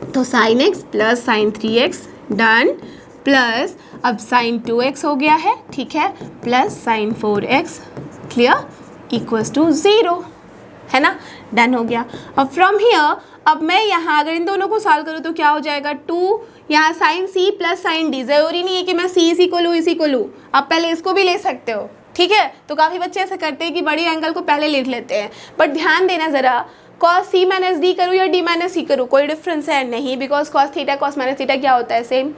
S1: तो sin x plus sin 3x done, plus अब sin 2x हो गया है, ठीक है, plus sin 4x clear equals to 0, है ना, डन हो गया। अब फ्रॉम हियर अब मैं यहाँ अगर इन दोनों को सॉल्व करूँ तो क्या हो जाएगा, 2 यहाँ sin c plus sin d, ज़रूरी नहीं है कि मैं c इसी को लूँ, आप पहले इसको भी ले सकते हो, ठीक है। तो काफ़ी बच्चे ऐसे करते हैं कि बड़ी एंगल को पहले लिख लेते हैं, बट ध्यान देना ज़रा, cos c माइनस डी करूँ या d माइनस सी करूँ, कोई डिफरेंस है नहीं, because cos theta cos minus theta क्या होता है, सेम।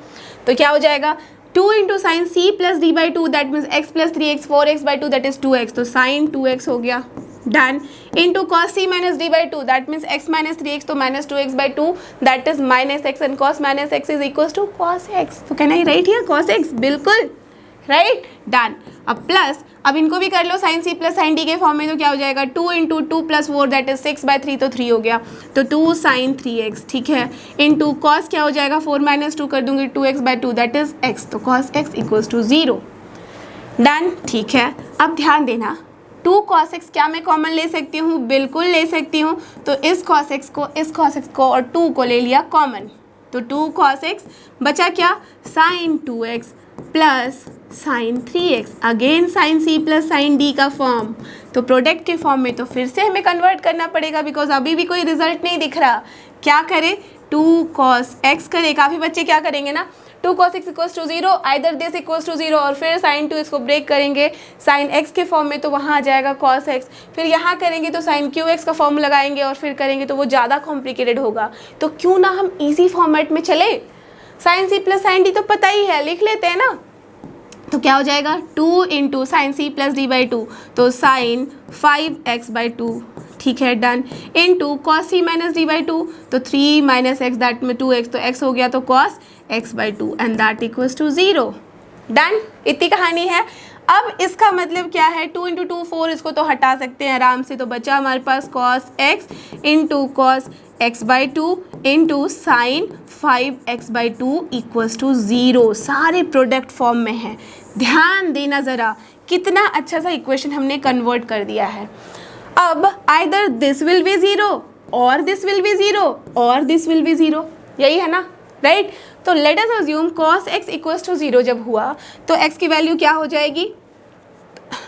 S1: तो क्या हो जाएगा 2 × sin c प्लस d/2 that means x plus 3x 4x/2 that is 2x, तो sin 2x हो गया done, into cos c minus d/2 that means x minus 3x तो minus 2x/2 that is minus x and cos minus x is equals to cos x। तो can I write here cos x, बिल्कुल राइट, डन। अब प्लस अब इनको भी कर लो sin c plus sin d के फॉर्म में, तो क्या हो जाएगा 2 × 2 + 4 दैट इज 6/3 तो 3 हो गया, तो 2 sin 3x, ठीक है, इंटू cos क्या हो जाएगा 4 - 2 कर दूंगी 2x/2 दैट इज x, तो cos x equals to 0, done, ठीक है। अब ध्यान देना 2 cos x क्या मैं कॉमन ले सकती हूँ, बिल्कुल ले सकती हूँ, तो इस cos x को और 2 को ले लिया कॉमन, तो 2 cos x बचा क्या sin 2x plus sin 3x, again sin c plus sin d का फॉर्म, तो प्रोडक्ट के फॉर्म में तो फिर से हमें कन्वर्ट करना पड़ेगा, बिकॉज अभी भी कोई रिजल्ट नहीं दिख रहा। क्या करें 2 cos x करें, काफ़ी बच्चे क्या करेंगे ना 2 cos x equals to 0, either this equals to 0, और फिर sin 2x को ब्रेक करेंगे sin x के फॉर्म में, तो वहाँ आ जाएगा cos x, फिर यहाँ करेंगे तो sin qx का फॉर्म लगाएंगे और फिर करेंगे तो वो ज़्यादा कॉम्प्लिकेटेड होगा। तो क्यों ना हम ईजी फॉर्मेट में चले, sin c plus sin d तो पता ही है, लिख लेते हैं ना। तो क्या हो जाएगा 2 × sin c प्लस d/2 तो sin 5x/2, ठीक है, done, into cos c minus d/2 तो 3 - x दैट में 2x, तो x हो गया तो cos x/2 and that equals to 0, done. इतनी कहानी है। अब इसका मतलब क्या है 2 × 2 4, इसको तो हटा सकते हैं आराम से, तो बचा हमारे पास cos x into cos x/2 into sine 5x/2 equals to 0, सारे प्रोडक्ट फॉर्म में है। ध्यान देना ज़रा कितना अच्छा सा इक्वेशन हमने कन्वर्ट कर दिया है। अब आइदर दिस विल बी 0 और दिस विल बी 0 और दिस विल बी 0, यही है ना, राइट। तो let us assume cos x equals to 0 जब हुआ तो x की वैल्यू क्या हो जाएगी,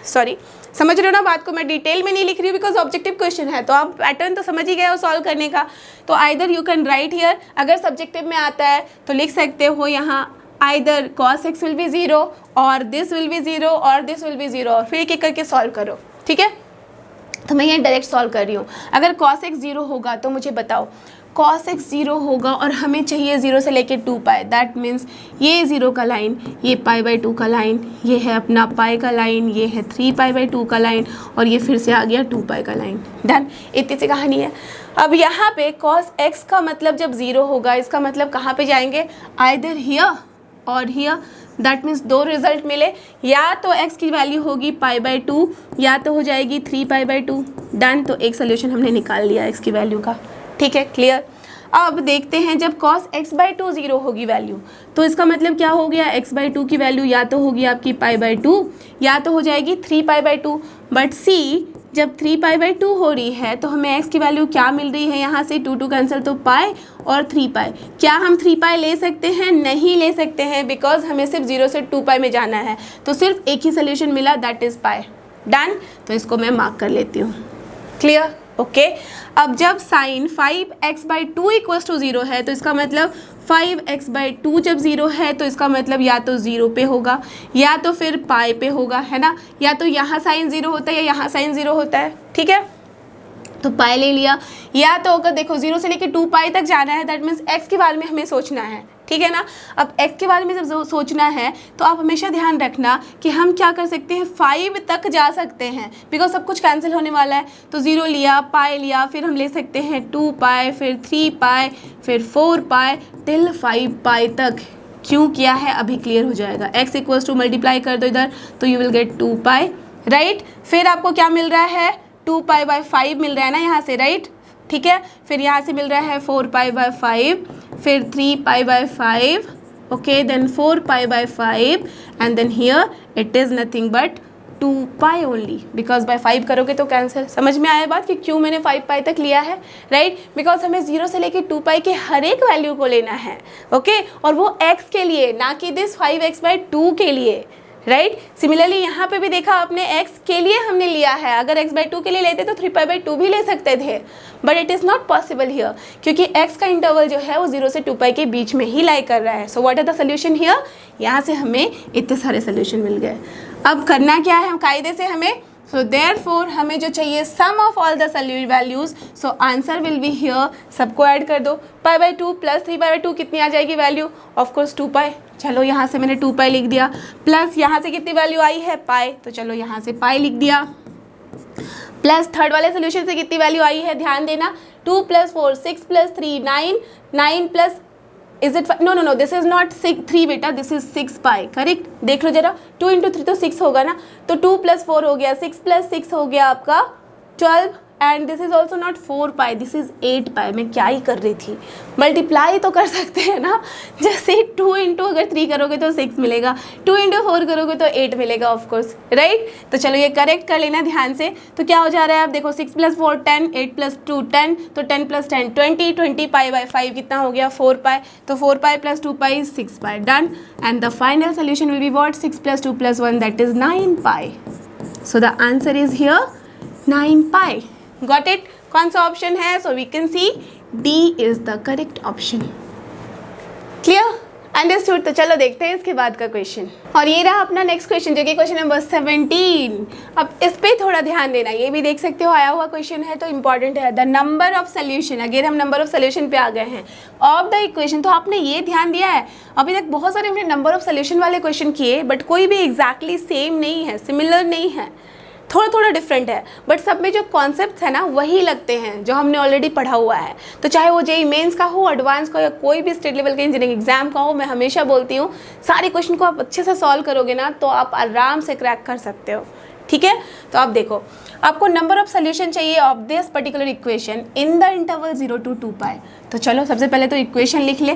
S1: सॉरी समझ रहे हो ना बात को, मैं डिटेल में नहीं लिख रही हूँ बिकॉज ऑब्जेक्टिव क्वेश्चन है, तो आप पैटर्न तो समझ ही गए हो सॉल्व करने का। तो either you can write here, अगर सब्जेक्टिव में आता है तो लिख सकते हो यहाँ either cos x will be 0 और दिस विल बी 0 और दिस विल बी 0, और फिर एक एक करके सॉल्व करो, ठीक है। तो मैं ये डायरेक्ट सॉल्व कर रही हूँ। अगर cos x 0 होगा तो मुझे बताओ cos x 0 होगा और हमें चाहिए 0 से लेके 2π, दैट मीन्स ये 0 का लाइन, ये π/2 का लाइन, ये है अपना पाई का लाइन, ये है 3π/2 का लाइन, और ये फिर से आ गया 2π का लाइन, डन। इतनी सी कहानी है। अब यहाँ पे cos x का मतलब जब 0 होगा इसका मतलब कहाँ पे जाएंगे, आइदर हियर और हियर, दैट मीन्स दो रिजल्ट मिले, या तो x की वैल्यू होगी π/2 या तो हो जाएगी 3π/2, डन। तो एक सोल्यूशन हमने निकाल लिया x की वैल्यू का, ठीक है, क्लियर। अब देखते हैं जब cos x/2 0 होगी वैल्यू, तो इसका मतलब क्या हो गया, x/2 की वैल्यू या तो होगी आपकी π/2 या तो हो जाएगी 3π/2, बट c जब 3π/2 हो रही है तो हमें x की वैल्यू क्या मिल रही है, यहाँ से 2 कैंसिल तो पाई और 3π। क्या हम 3π ले सकते हैं, नहीं ले सकते हैं, बिकॉज हमें सिर्फ 0 से 2π में जाना है, तो सिर्फ एक ही सोल्यूशन मिला दैट इज़ पाई, डन। तो इसको मैं मार्क कर लेती हूँ, क्लियर, ओके। अब जब साइन 5x/2 इक्वल्स टू 0 है तो इसका मतलब 5x/2 जब 0 है तो इसका मतलब या तो 0 पे होगा या तो फिर पाई पे होगा, है ना, या तो यहाँ साइन 0 होता है या यहाँ साइन 0 होता है, ठीक है। तो पाई ले लिया, या तो अगर देखो 0 से लेके 2π तक जाना है, दैट मीन्स x के बारे में हमें सोचना है, ठीक है ना। अब x के बारे में जब सोचना है तो आप हमेशा ध्यान रखना कि हम क्या कर सकते हैं, 5 तक जा सकते हैं, बिकॉज सब कुछ कैंसिल होने वाला है। तो 0 लिया, पाई लिया, फिर हम ले सकते हैं 2π, फिर 3π, फिर 4π टिल 5π तक, क्यों किया है अभी क्लियर हो जाएगा। x इक्वल्स टू मल्टीप्लाई कर दो इधर तो you will get 2 pi, right. फिर आपको क्या मिल रहा है, 2 पाई बाय 5 मिल रहा है ना यहाँ से, राइट, ठीक है। फिर यहाँ से मिल रहा है 4 पाई बाय 5, फिर 3 pi by 5, okay, then 4 pi by 5 and then here it is nothing but 2 pi only, because by 5 करोगे तो कैंसिल। समझ में आया बात कि क्यों मैंने 5 पाई तक लिया है, राइट, बिकॉज हमें 0 से लेके 2 पाई के हर एक वैल्यू को लेना है, ओके, और वो x के लिए, ना कि दिस 5x/2 के लिए, राइट। सिमिलरली यहाँ पे भी देखा आपने x के लिए हमने लिया है, अगर x/2 के लिए लेते तो 3π/2 भी ले सकते थे, but it is not possible here क्योंकि x का इंटरवल जो है वो 0 से 2 पाई के बीच में ही लाई कर रहा है। So what are the solution here, यहाँ से हमें इतने सारे सोल्यूशन मिल गए। अब करना क्या है, हम कायदे से हमें, सो देयरफॉर हमें जो चाहिए sum of all the values, so answer will be here, सबको ऐड कर दो, π/2 प्लस 3π/2 कितनी आ जाएगी वैल्यू, ऑफकोर्स 2 पाई। चलो यहाँ से मैंने 2 पाई लिख दिया, प्लस यहाँ से कितनी वैल्यू आई है पाई, तो चलो यहाँ से पाई लिख दिया, प्लस थर्ड वाले सोल्यूशन से कितनी वैल्यू आई है, ध्यान देना, 2 + 4 6 + 3 9 9 plus is it, no no no this is not 3 बेटा, दिस इज 6 पाई, करेक्ट। देख लो जरा, 2 × 3 तो 6 होगा ना, तो 2 + 4 हो गया, 6 + 6 हो गया आपका 12, and this is also not 4 pi, this is 8 पाई। मैं क्या ही कर रही थी, मल्टीप्लाई तो कर सकते हैं ना, जैसे 2 × अगर 3 करोगे तो 6 मिलेगा, 2 × 4 करोगे तो 8 मिलेगा ऑफकोर्स, राइट। तो चलो ये करेक्ट कर लेना ध्यान से। तो क्या हो जा रहा है, आप देखो 6 + 4 10, 8 + 2 10, तो 10 + 10 20, 20 पाई बाय 5 कितना हो गया 4 पाई, तो 4 pi plus 2 pi 6 pi, done. And the final solution will be what, 6 + 2 + 1 that is 9 pi. So the answer is here 9 pi. Got it? कौन सा ऑप्शन है, so we can see D is the correct option. Clear, understood. तो चलो देखते हैं इसके बाद का क्वेश्चन, और ये रहा अपना नेक्स्ट क्वेश्चन जो कि क्वेश्चन नंबर 17। अब इस पे थोड़ा ध्यान देना, ये भी देख सकते हो आया हुआ क्वेश्चन है तो इंपॉर्टेंट है। The number of solution, again हम नंबर ऑफ सोल्यूशन पे आ गए हैं, ऑफ द इक्वेशन। तो आपने ये ध्यान दिया है, अभी तक बहुत सारे हमने नंबर ऑफ सोल्यूशन वाले क्वेश्चन किए, बट कोई भी एग्जैक्टली सेम नहीं है, सिमिलर नहीं है, थोड़ा थोड़ा डिफरेंट है, बट सब में जो कॉन्सेप्ट्स है ना वही लगते हैं जो हमने ऑलरेडी पढ़ा हुआ है। तो चाहे वो जेईई मेंस का हो, एडवांस का, या कोई भी स्टेट लेवल का इंजीनियरिंग एग्जाम का हो, मैं हमेशा बोलती हूँ सारे क्वेश्चन को आप अच्छे से सॉल्व करोगे ना तो आप आराम से क्रैक कर सकते हो, ठीक है। तो आप देखो, आपको नंबर ऑफ सोल्यूशन चाहिए of this particular equation in the interval 0 to 2 पाई। तो चलो सबसे पहले तो इक्वेशन लिख ले,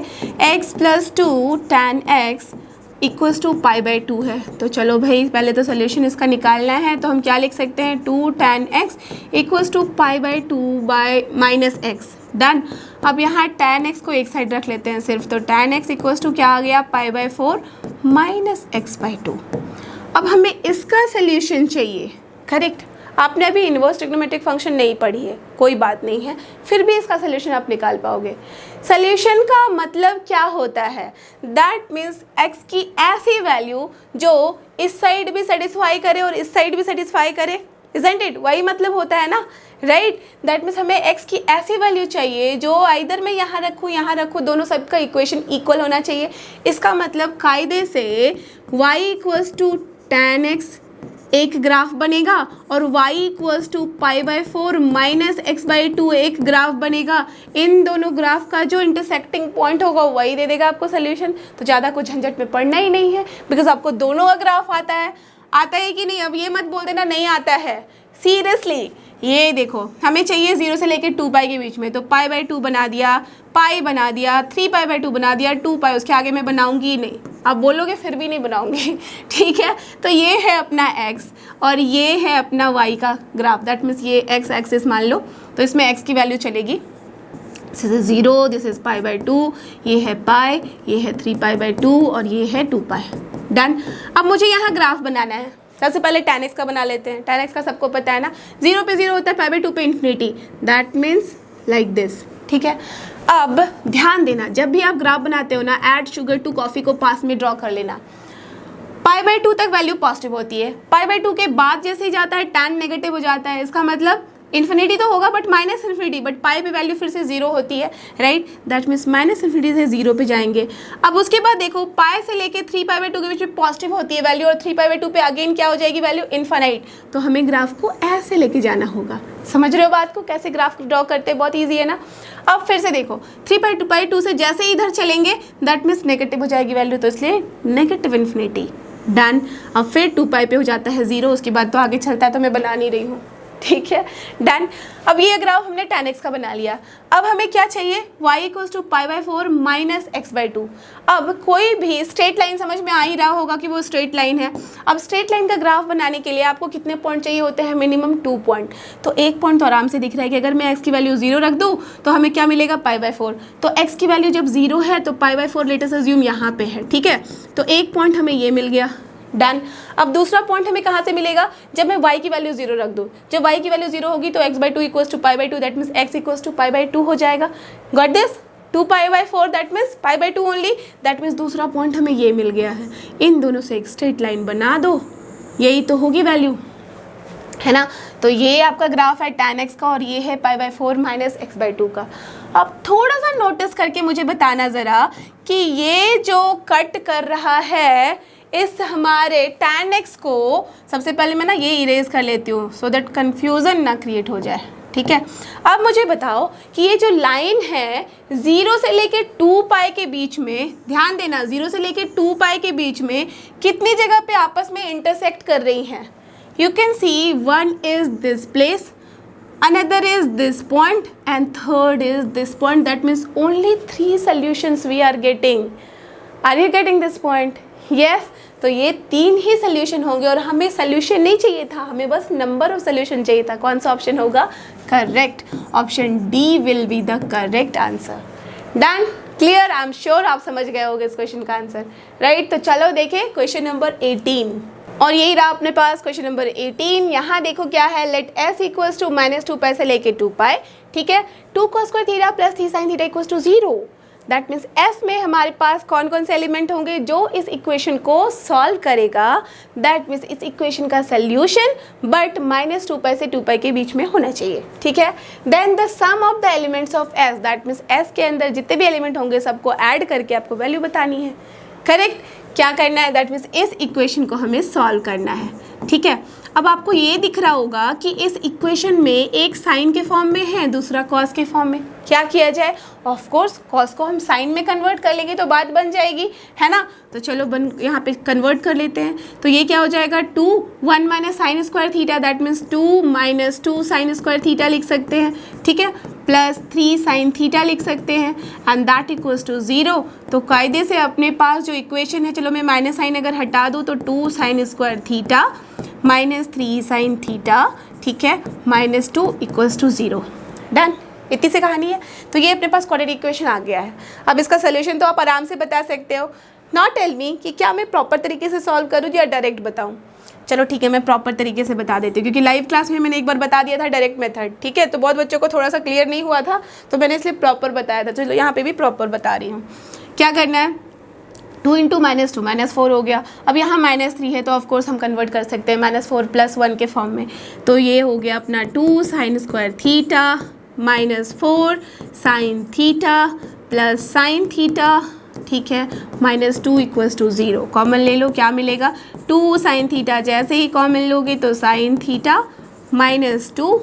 S1: x + 2 tan x equals to π/2 है। तो चलो भाई पहले तो सोल्यूशन इसका निकालना है, तो हम क्या लिख सकते हैं, 2 tan x equals to π/2 - x, done. अब यहाँ tan x को एक साइड रख लेते हैं सिर्फ, तो tan x इक्वल्स टू क्या आ गया, π/4 - x/2। अब हमें इसका सोल्यूशन चाहिए, करेक्ट। आपने अभी इन्वर्स ट्रिग्नोमेट्रिक फंक्शन नहीं पढ़ी है, कोई बात नहीं है, फिर भी इसका सोल्यूशन आप निकाल पाओगे। सोल्यूशन का मतलब क्या होता है, दैट मीन्स x की ऐसी वैल्यू जो इस साइड भी सेटिस्फाई करे और इस साइड भी सेटिस्फाई करे, इजंट इट, वही मतलब होता है ना, राइट। दैट मीन्स हमें x की ऐसी वैल्यू चाहिए जो आइदर मैं यहाँ रखूँ, दोनों सब का इक्वेशन इक्वल होना चाहिए। इसका मतलब कायदे से y equals to tan x एक ग्राफ बनेगा और y इक्वल्स टू π/4 - x/2 एक ग्राफ बनेगा। इन दोनों ग्राफ का जो इंटरसेक्टिंग पॉइंट होगा वही दे देगा आपको सोल्यूशन। तो ज़्यादा कुछ झंझट में पड़ना ही नहीं है, बिकॉज आपको दोनों का ग्राफ आता है कि नहीं। अब ये मत बोल देना नहीं आता है, सीरियसली। ये देखो हमें चाहिए 0 से लेकर 2 पाई के बीच में, तो π/2 बना दिया, पाई बना दिया, 3π/2 बना दिया, 2 पाई, उसके आगे मैं बनाऊंगी ही नहीं। आप बोलोगे फिर भी नहीं बनाऊंगी, ठीक है। तो ये है अपना x और ये है अपना y का ग्राफ, दैट मीन्स ये x एक्सिस मान लो, तो इसमें x की वैल्यू चलेगी, दिस इज 0, दिस इज π/2, ये है पाई, ये है 3π/2 और ये है 2 पाई, डन। अब मुझे यहाँ ग्राफ बनाना है। सबसे पहले tan x का बना लेते हैं। tan x का सबको पता है ना, 0 पे 0 होता है, π/2 पे infinity, that means like this, ठीक है। अब ध्यान देना, जब भी आप ग्राफ बनाते हो ना, ऐड शुगर टू कॉफ़ी को पास में ड्रॉ कर लेना। π/2 तक वैल्यू पॉजिटिव होती है, π/2 के बाद जैसे ही जाता है tan नेगेटिव हो जाता है। इसका मतलब इन्फिनिटी तो होगा बट माइनस इन्फिनिटी, बट पाई पे वैल्यू फिर से जीरो होती है, right, that means minus infinity से जीरो पे जाएंगे। अब उसके बाद देखो पाई से लेके 3π/2 के बीच में पॉजिटिव होती है वैल्यू, और 3π/2 पे अगेन क्या हो जाएगी वैल्यू, इन्फानाइट। तो हमें ग्राफ को ऐसे लेके जाना होगा। समझ रहे हो बात को, कैसे ग्राफ ड्रॉ करते हैं, बहुत ईजी है ना। अब फिर से देखो 3π/2 से जैसे ही इधर चलेंगे दैट मीन्स नेगेटिव हो जाएगी वैल्यू, तो इसलिए नेगेटिव इन्फिनिटी, डन। अब फिर 2π पे हो जाता है जीरो, उसके बाद तो आगे चलता है, तो मैं बना नहीं रही हूँ, ठीक है, डन। अब ये ग्राफ हमने tan x का बना लिया। अब हमें क्या चाहिए, y = π/4 - x/2। अब कोई भी स्ट्रेट लाइन समझ में आ ही रहा होगा कि वो स्ट्रेट लाइन है। अब स्ट्रेट लाइन का ग्राफ बनाने के लिए आपको कितने पॉइंट चाहिए होते हैं, मिनिमम 2 पॉइंट। तो एक पॉइंट तो आराम से दिख रहा है कि अगर मैं x की वैल्यू 0 रख दूँ तो हमें क्या मिलेगा, π/4। तो x की वैल्यू जब 0 है तो π/4 लेट अस अज्यूम यहाँ पे है, ठीक है। तो एक पॉइंट हमें ये मिल गया, डन। अब दूसरा पॉइंट हमें कहाँ से मिलेगा, जब मैं y की वैल्यू 0 रख दूँ। जब y की वैल्यू 0 होगी तो x/2 = π/2, दैट मीन्स x = π/2 हो जाएगा। Got this, 2π/4 that means π/2 only, that means दूसरा पॉइंट हमें ये मिल गया है। इन दोनों से एक स्ट्रेट लाइन बना दो, यही तो होगी वैल्यू, है ना। तो ये आपका ग्राफ है tan x का, और ये है π/4 - x/2 का। अब थोड़ा सा नोटिस करके मुझे बताना ज़रा कि ये जो कट कर रहा है इस हमारे tan x को, सबसे पहले मैं ना ये इरेज कर लेती हूँ सो दैट कन्फ्यूज़न ना क्रिएट हो जाए, ठीक है। अब मुझे बताओ कि ये जो लाइन है 0 से लेके 2π के बीच में, ध्यान देना 0 से लेके 2π के बीच में कितनी जगह पे आपस में इंटरसेक्ट कर रही हैं। You can see one is this place, another is this point and third is this point, that means only 3 solutions we are getting. Are you getting this point? Yes. तो ये 3 ही सोल्यूशन होंगे, और हमें सोल्यूशन नहीं चाहिए था, हमें बस नंबर ऑफ सोल्यूशन चाहिए था। कौन सा ऑप्शन होगा correct, option D will be the correct answer. Done, clear, I am sure आप समझ गए होंगे इस क्वेश्चन का आंसर, राइट। तो चलो देखें क्वेश्चन नंबर 18, और यही रहा अपने पास क्वेश्चन नंबर 18। यहाँ देखो क्या है, लेट s = -2π से लेके 2π, ठीक है। 2 cos² theta plus 3 sin theta = 0, that means s में हमारे पास कौन कौन से एलिमेंट होंगे जो इस इक्वेशन को सॉल्व करेगा, दैट मीन्स इस इक्वेशन का सोल्यूशन बट -2π से 2π के बीच में होना चाहिए, ठीक है। Then the sum of the elements of s, that means s के अंदर जितने भी एलिमेंट होंगे सबको ऐड करके आपको वैल्यू बतानी है, करेक्ट। क्या करना है, दैट मीन्स इस इक्वेशन को हमें सॉल्व करना है, ठीक है। अब आपको ये दिख रहा होगा कि इस इक्वेशन में एक साइन के फॉर्म में है, दूसरा कॉस के फॉर्म में। क्या किया जाए, ऑफ कोर्स कॉस को हम साइन में कन्वर्ट कर लेंगे तो बात बन जाएगी, है ना। तो चलो यहाँ पे कन्वर्ट कर लेते हैं। तो ये क्या हो जाएगा, 2 1 - sin² theta, that means 2 - 2 sin² theta लिख सकते हैं, ठीक है, प्लस 3 sin थीटा लिख सकते हैं, एंड दैट = 0। तो कायदे से अपने पास जो इक्वेशन है, चलो मैं माइनस साइन अगर हटा दूँ तो 2 sin² थीटा -3 sin थीटा, ठीक है, -2 = 0, डन। इतनी सी कहानी है। तो ये अपने पास क्वाड्रेटिक इक्वेशन आ गया है। अब इसका सोल्यूशन तो आप आराम से बता सकते हो। नॉट टेल मी कि क्या मैं प्रॉपर तरीके से सॉल्व करूँ या डायरेक्ट बताऊँ। चलो ठीक है, मैं प्रॉपर तरीके से बता देती हूँ, क्योंकि लाइव क्लास में मैंने एक बार बता दिया था डायरेक्ट मेथड, ठीक है। तो बहुत बच्चों को थोड़ा सा क्लियर नहीं हुआ था, तो मैंने इसलिए प्रॉपर बताया था। चलो यहाँ पर भी प्रॉपर बता रही हूँ। क्या करना है, 2 × -2 -4 हो गया। अब यहाँ -3 है तो ऑफकोर्स हम कन्वर्ट कर सकते हैं -4 + 1 के फॉर्म में। तो ये हो गया अपना 2 sin² theta -4 sin theta plus sin theta, ठीक है, -2 = 0। कॉमन ले लो, क्या मिलेगा, 2 sin थीटा, जैसे ही कॉमन लोगे तो sin थीटा -2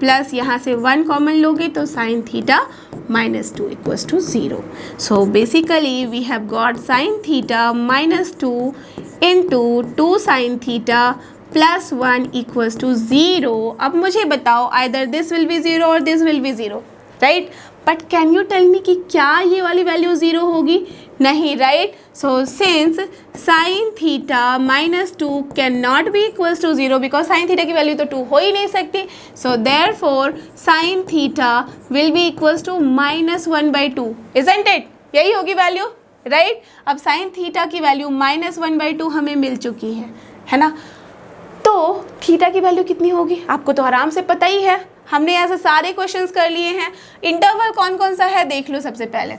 S1: प्लस यहाँ से 1 कॉमन लोगे तो sin theta -2 = 0। So basically we have got sin theta -2 × 2 sin theta plus 1 = 0। अब मुझे बताओ आइदर दिस विल बी 0 और this will be 0, right. But can you tell me कि क्या ये वाली वैल्यू 0 होगी, नहीं, right. So since sin theta -2 can not be equals to 0 because sin theta की वैल्यू तो 2 हो ही नहीं सकती। So therefore sin theta will be equals to -1/2, isn't it, यही होगी वैल्यू, राइट। अब sin थीटा की वैल्यू -1/2 हमें मिल चुकी है ना। तो थीटा की वैल्यू कितनी होगी आपको तो आराम से पता ही है, हमने ऐसे सारे क्वेश्चंस कर लिए हैं। इंटरवल कौन कौन सा है देख लो। सबसे पहले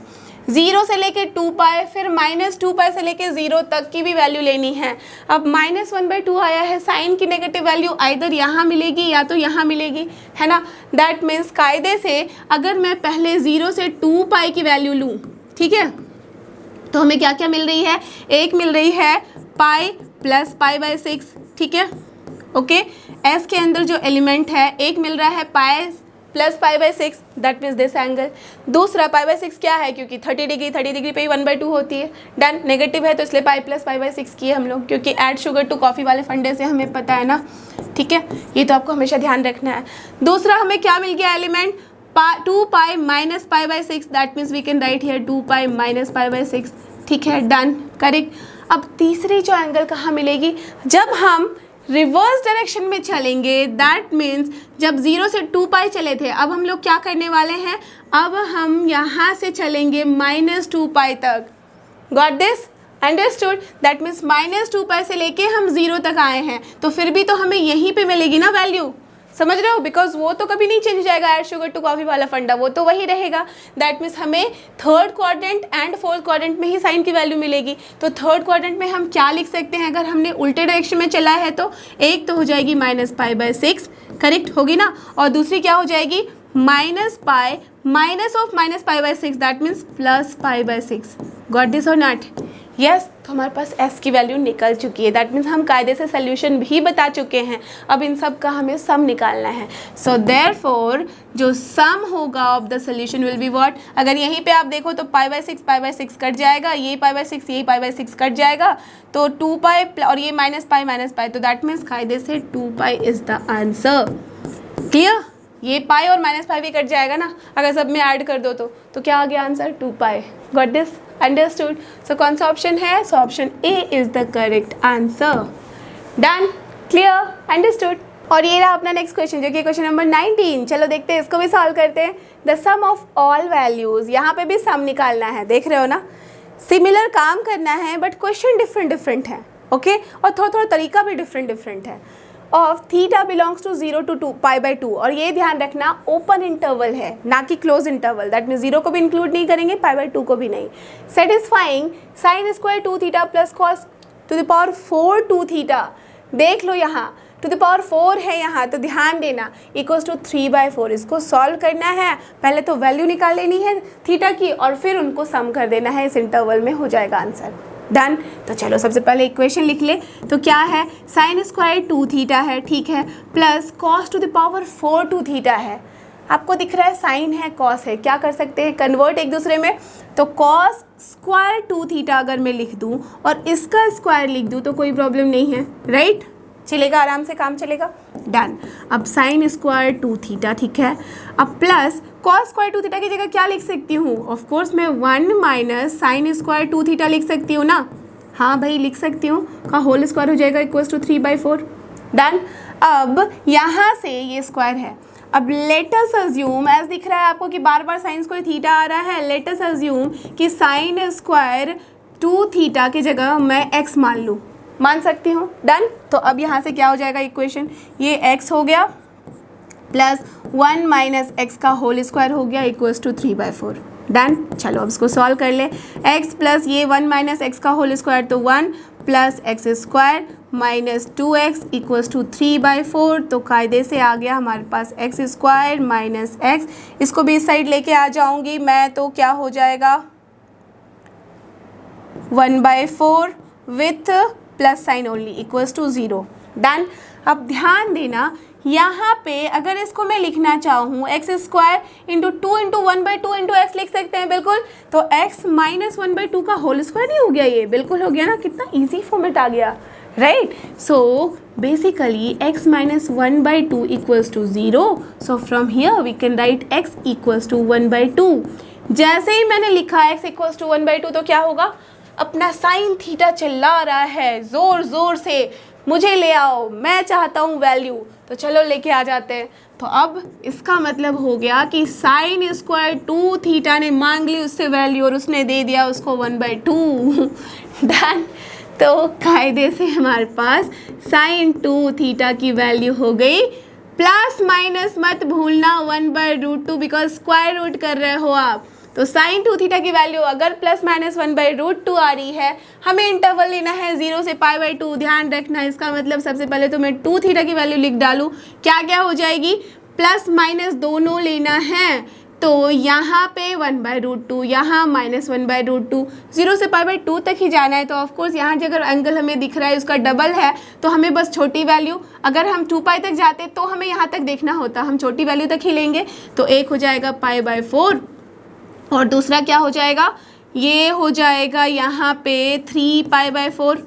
S1: 0 से लेके 2π, फिर -2π से लेके 0 तक की भी वैल्यू लेनी है। अब -1/2 आया है, साइन की नेगेटिव वैल्यू आइदर यहाँ मिलेगी या तो यहाँ मिलेगी, है ना। दैट मीन्स कायदे से अगर मैं पहले 0 से 2π की वैल्यू लूँ, ठीक है, तो हमें क्या क्या मिल रही है, एक मिल रही है पाई प्लस π/6, ठीक है, ओके। एस के अंदर जो एलिमेंट है एक मिल रहा है pi plus π/6, that means this angle. दूसरा π/6 क्या है, क्योंकि 30 डिग्री पे ही 1/2 होती है। डन, नेगेटिव है तो इसलिए पाई प्लस π/6 किए हम लोग, क्योंकि ऐड शुगर टू कॉफ़ी वाले फंडे से हमें पता है ना, ठीक है, ये तो आपको हमेशा ध्यान रखना है। दूसरा हमें क्या मिल गया element, 2π minus π/6, that means we can write here 2π minus π/6, ठीक है, डन, करेक्ट। अब तीसरी जो एंगल कहाँ मिलेगी, जब हम रिवर्स डायरेक्शन में चलेंगे, दैट मीन्स जब 0 से 2π चले थे, अब हम लोग क्या करने वाले हैं, अब हम यहाँ से चलेंगे -2π तक। Got this, understood. That means -2π से लेके हम 0 तक आए हैं, तो फिर भी तो हमें यहीं पे मिलेगी ना वैल्यू, समझ रहे हो, बिकॉज वो तो कभी नहीं चेंज जाएगा, ऐड शुगर टू कॉफ़ी वाला फंडा वो तो वही रहेगा। दैट मीन्स हमें third quadrant and fourth quadrant में ही साइन की वैल्यू मिलेगी। तो थर्ड क्वाड्रेंट में हम क्या लिख सकते हैं, अगर हमने उल्टे डायरेक्शन में चला है तो एक तो हो जाएगी -π/6, करेक्ट होगी ना, और दूसरी क्या हो जाएगी -π minus of -π/6, that means plus π/6। Got this और नॉट, यस। तो हमारे पास s की वैल्यू निकल चुकी है, दैट मीन्स हम कायदे से सोल्यूशन भी बता चुके हैं। अब इन सब का हमें सम निकालना है। सो देयरफॉर जो सम होगा of the solution will be what, अगर यहीं पे आप देखो तो π/6 कट जाएगा, ये π/6 यही π/6 कट जाएगा, तो 2π और ये -π, तो दैट मीन्स कायदे से 2π इज द आंसर। क्लियर, ये पाई और -π भी कट जाएगा ना, अगर सब में ऐड कर दो तो क्या आ गया answer, 2π। Got this, understood. So कौन सा ऑप्शन है, so option A is the correct answer. Done, clear, understood. और ये रहा अपना नेक्स्ट क्वेश्चन, जो कि क्वेश्चन नंबर 19। चलो देखते हैं, इसको भी सॉल्व करते हैं। The sum of all values, यहाँ पे भी सम निकालना है, देख रहे हो ना, सिमिलर काम करना है बट क्वेश्चन डिफरेंट है, ओके, और थोड़ा तरीका भी डिफरेंट है। Of theta belongs to 0 to 2π/2, और ये ध्यान रखना ओपन इंटरवल है ना कि क्लोज इंटरवल, दैट मीन्स 0 को भी इंक्लूड नहीं करेंगे, π/2 को भी नहीं। Satisfying sine square 2 theta plus cos two the power 4 2 theta, देख लो यहाँ टू द पावर 4 है यहाँ, तो ध्यान देना, इक्वल्स टू 3/4। इसको सॉल्व करना है, पहले तो वैल्यू निकाल लेनी है थीटा की और फिर उनको सम कर देना है, इस इंटरवल में हो जाएगा आंसर। डन। तो चलो सबसे पहले इक्वेशन लिख ले, तो क्या है, साइन स्क्वायर 2 थीटा है, ठीक है, plus cos two the power 4 2 theta है। आपको दिख रहा है साइन है कॉस है, क्या कर सकते हैं, कन्वर्ट एक दूसरे में, तो कॉस स्क्वायर 2 थीटा अगर मैं लिख दूं और इसका स्क्वायर लिख दूं तो कोई प्रॉब्लम नहीं है, राइट, चलेगा, आराम से काम चलेगा। डन। अब साइन स्क्वायर 2 थीटा, ठीक है, अब प्लस कॉस स्क्वायर 2 थीटा की जगह क्या लिख सकती हूँ, ऑफ कोर्स मैं 1 माइनस साइन स्क्वायर 2 थीटा लिख सकती हूँ ना, हाँ भाई लिख सकती हूँ, का होल स्क्वायर हो जाएगा इक्वल्स टू 3/4। डन। अब यहाँ से ये स्क्वायर है, अब लेट अस अज्यूम, एज दिख रहा है आपको कि बार बार साइन स्क्वायर थीटा आ रहा है, लेट अस अज्यूम कि साइन स्क्वायर 2 थीटा की जगह मैं x मान लूँ, मान सकती हूँ। डन। तो अब यहाँ से क्या हो जाएगा इक्वेशन, ये x हो गया प्लस 1 माइनस एक्स का होल स्क्वायर हो गया इक्वल्स टू 3/4। डन। चलो अब इसको सॉल्व कर ले, x प्लस ये 1 माइनस एक्स का होल स्क्वायर तो 1 plus x square minus 2x equals to 3/4, तो कायदे से आ गया हमारे पास एक्स स्क्वायर माइनस एक्स। इसको भी इस साइड लेके आ जाऊंगी मैं, तो क्या हो जाएगा 1/4 with plus sign only equals to 0। Done. अब ध्यान देना, यहाँ पे अगर इसको मैं लिखना चाहूँ x square into 2 into 1/2 into x लिख सकते हैं, बिल्कुल, तो x माइनस 1/2 का होल स्क्वायर नहीं हो गया, ये बिल्कुल हो गया ना, कितना इजी फॉर्मेट आ गया, right. So basically x minus 1/2 equals to 0, so from here we can write x equals to 1/2। जैसे ही मैंने लिखा x इक्वल्स टू 1/2, तो क्या होगा, अपना साइन थीटा चिल्ला रहा है ज़ोर ज़ोर से, मुझे ले आओ, मैं चाहता हूँ वैल्यू, तो चलो लेके आ जाते हैं। तो अब इसका मतलब हो गया कि साइन स्क्वायर 2 थीटा ने मांग ली उससे वैल्यू और उसने दे दिया उसको 1/2। डन। तो कायदे से हमारे पास साइन 2 थीटा की वैल्यू हो गई, प्लस माइनस मत भूलना 1/√2, बिकॉज स्क्वायर रूट कर रहे हो आप, तो साइन 2 थीटा की वैल्यू अगर ±1/√2 आ रही है, हमें इंटरवल लेना है 0 से π/2। ध्यान रखना, इसका मतलब सबसे पहले तो मैं 2 थीटा की वैल्यू लिख डालूँ, क्या क्या हो जाएगी, प्लस माइनस दोनों लेना है। तो यहाँ पे 1/√2, यहाँ -1/√2, 0 से π/2 तक ही जाना है। तो ऑफकोर्स यहाँ अगर एंगल हमें दिख रहा है उसका डबल है तो हमें बस छोटी वैल्यू, अगर हम 2π तक जाते तो हमें यहाँ तक देखना होता, हम छोटी वैल्यू तक ही लेंगे। तो एक हो जाएगा π/4 और दूसरा क्या हो जाएगा, ये हो जाएगा यहाँ पे 3π/4।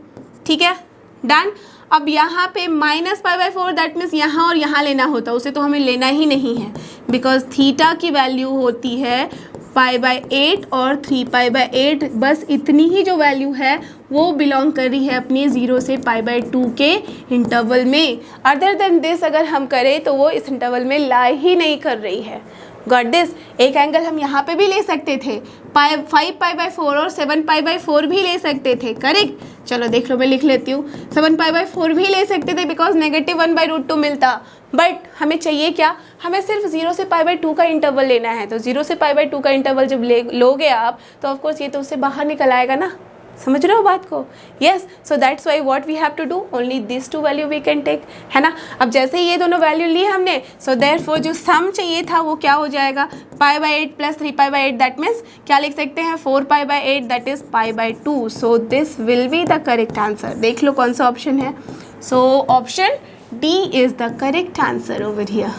S1: ठीक है, डन। अब यहाँ पे -π/4 दैट मीन्स यहाँ और यहाँ लेना होता, उसे तो हमें लेना ही नहीं है बिकॉज थीटा की वैल्यू होती है π/8 और 3π/8। बस इतनी ही जो वैल्यू है वो बिलोंग कर रही है अपनी 0 से π/2 के इंटरवल में। अदर देन दिस अगर हम करें तो वो इस इंटरवल में ला ही नहीं कर रही है। Got this. एक एंगल हम यहाँ पे भी ले सकते थे, 5π/4 और 7π/4 भी ले सकते थे, करेक्ट। चलो देख लो, मैं लिख लेती हूँ, 7π/4 भी ले सकते थे बिकॉज -1/√2 मिलता। बट हमें चाहिए क्या, हमें सिर्फ 0 से π/2 का इंटरवल लेना है। तो 0 से π/2 का इंटरवल जब लोगे आप तो ऑफकोर्स ये तो उससे बाहर निकल आएगा ना, समझ रहे हो बात को। Yes, so that's why what we have to do, only this 2 value we can take, है ना। अब जैसे ये दोनों वैल्यू ली हमने, सो देयरफॉर जो सम चाहिए था वो क्या हो जाएगा, π/8 + 3π/8 दैट मीन्स क्या लिख सकते हैं, 4π/8 that is π/2। So this will be the correct answer. देख लो कौन सा ऑप्शन है। So option D is the correct answer over here.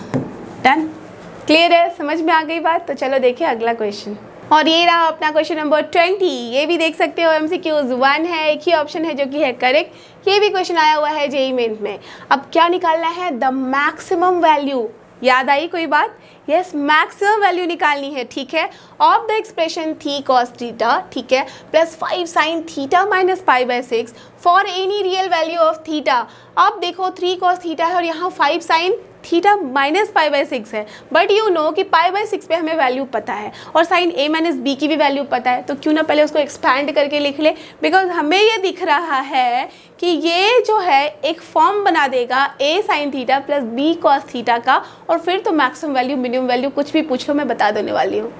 S1: Done, clear है, समझ में आ गई बात। तो चलो देखिए अगला क्वेश्चन, और ये रहा अपना क्वेश्चन नंबर 20। ये भी देख सकते हो MCQs 1 है, एक ही ऑप्शन है जो कि है करेक्ट। ये भी क्वेश्चन आया हुआ है जेईई मेंस में। अब क्या निकालना है, द मैक्सिमम वैल्यू। याद आई कोई बात, यस, मैक्सिमम वैल्यू निकालनी है, ठीक है, ऑफ द एक्सप्रेशन थी cos थीटा, ठीक है, +5 sin theta -π/6 for any real value of theta. अब देखो 3 cos थीटा है और यहाँ 5 sin थीटा -π/6 है, बट यू नो कि π/6 पे हमें वैल्यू पता है और साइन a - b की भी वैल्यू पता है। तो क्यों ना पहले उसको एक्सपैंड करके लिख ले, बिकॉज हमें ये दिख रहा है कि ये जो है एक फॉर्म बना देगा a sin theta + b cos theta का, और फिर तो मैक्सिमम वैल्यू मिनिमम वैल्यू कुछ भी पूछ लो मैं बता देने वाली हूँ,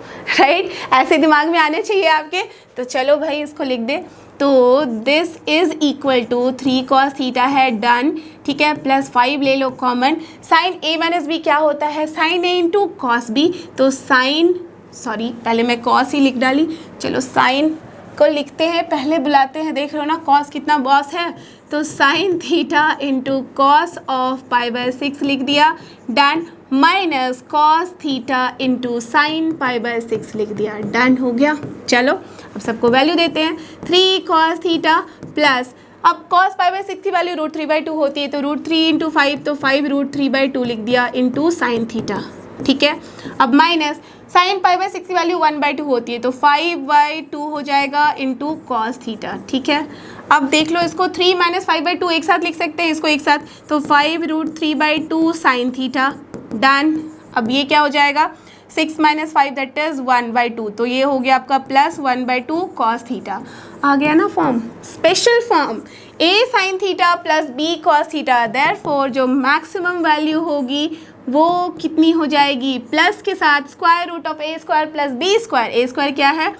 S1: राइट। ऐसे दिमाग में आने चाहिए आपके। तो चलो भाई इसको लिख दे। तो this is equal to 3 cos theta है, डन, ठीक है, +5 ले लो कॉमन। साइन a - b क्या होता है, साइन a × cos b। तो साइन, सॉरी पहले मैं cos ही लिख डाली, चलो साइन को लिखते हैं, पहले बुलाते हैं, देख रहे हो ना cos कितना बॉस है। तो साइन थीटा × cos ऑफ π/6 लिख दिया, done, minus cos theta × sine π/6 लिख दिया, डन हो गया। चलो अब सबको वैल्यू देते हैं, 3 cos थीटा प्लस, अब cos π/6 की वैल्यू √3/2 होती है, तो √3 × 5 तो 5 √3/2 लिख दिया × साइन थीटा, ठीक है। अब माइनस साइन π/6 की वैल्यू 1/2 होती है, तो 5/2 हो जाएगा × cos थीटा, ठीक है। अब देख लो इसको 3 - 5/2 एक साथ लिख सकते हैं, इसको एक साथ, तो 5 √3/2 साइन थीटा, डन। अब ये क्या हो जाएगा, 6 - 5 दैट इज 1/2, तो ये हो गया आपका +1/2 cos थीटा। आ गया ना form, special form, a sin theta + b cos theta. Therefore जो मैक्सिमम वैल्यू होगी वो कितनी हो जाएगी, प्लस के साथ √a² + b²। a² क्या है,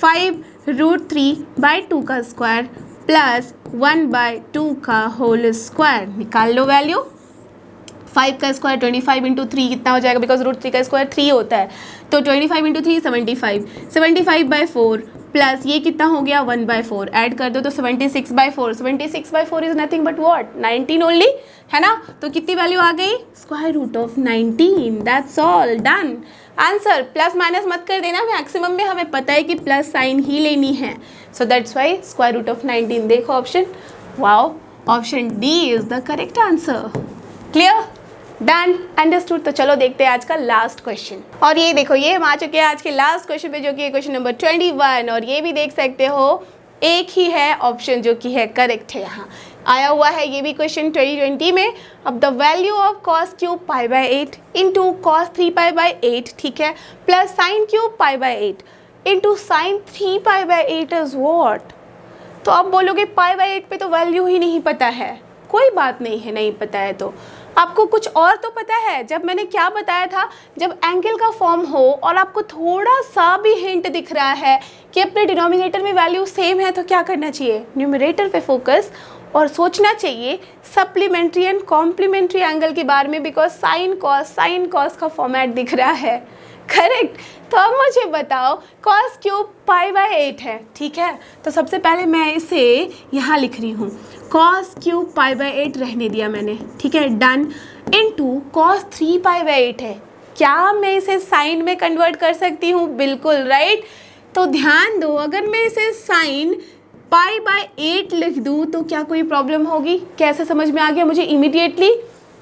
S1: 5 √3/2 का स्क्वायर प्लस 1/2 का होल स्क्वायर। निकाल लो वैल्यू, 5 का स्क्वायर 25 × 3 कितना हो जाएगा, बिकॉज √3 का स्क्वायर 3 होता है, तो 25 × 3 75, 75/4 प्लस ये कितना हो गया 1/4, ऐड कर दो तो 76/4, 76/4 is nothing but what, 19 only, है ना। तो कितनी वैल्यू आ गई, √19, that's all, done. Answer plus minus मत कर देना, मैक्सिमम में हमें पता है कि प्लस साइन ही लेनी है, सो दैट्स वाई √19। देखो option, wow, option D is the correct answer. Clear, done, understood. तो चलो देखते हैं आज का लास्ट क्वेश्चन, और ये देखो ये हम आ चुके हैं आज के लास्ट क्वेश्चन पे, जो कि है क्वेश्चन नंबर 21, और ये भी देख सकते हो एक ही है ऑप्शन जो कि है करेक्ट है, यहाँ आया हुआ है ये भी क्वेश्चन 2020 में। अब the value of cos³ π/8 × cos 3π/8, ठीक है, plus sin³ π/8 × sin 3π/8 is what. तो अब बोलोगे π/8 पे तो वैल्यू ही नहीं पता है, कोई बात नहीं है, नहीं पता है तो आपको कुछ और तो पता है, जब मैंने क्या बताया था, जब एंगल का फॉर्म हो और आपको थोड़ा सा भी हिंट दिख रहा है कि अपने डिनोमिनेटर में वैल्यू सेम है, तो क्या करना चाहिए, न्यूमरेटर पे फोकस और सोचना चाहिए सप्लीमेंट्री एंड कॉम्प्लीमेंट्री एंगल के बारे में, बिकॉज साइन कॉस का फॉर्मेट दिख रहा है। करेक्ट। तो अब मुझे बताओ कॉस क्यूब π/8 है, ठीक है। तो सबसे पहले मैं इसे यहाँ लिख रही हूँ, कॉस क्यूब π/8 रहने दिया मैंने, ठीक है, डन, इनटू कॉस 3π/8 है। क्या मैं इसे साइन में कन्वर्ट कर सकती हूँ? बिल्कुल, राइट। तो ध्यान दो, अगर मैं इसे साइन π/8 लिख दूँ तो क्या कोई प्रॉब्लम होगी? कैसे समझ में आ गया मुझे इमीडिएटली?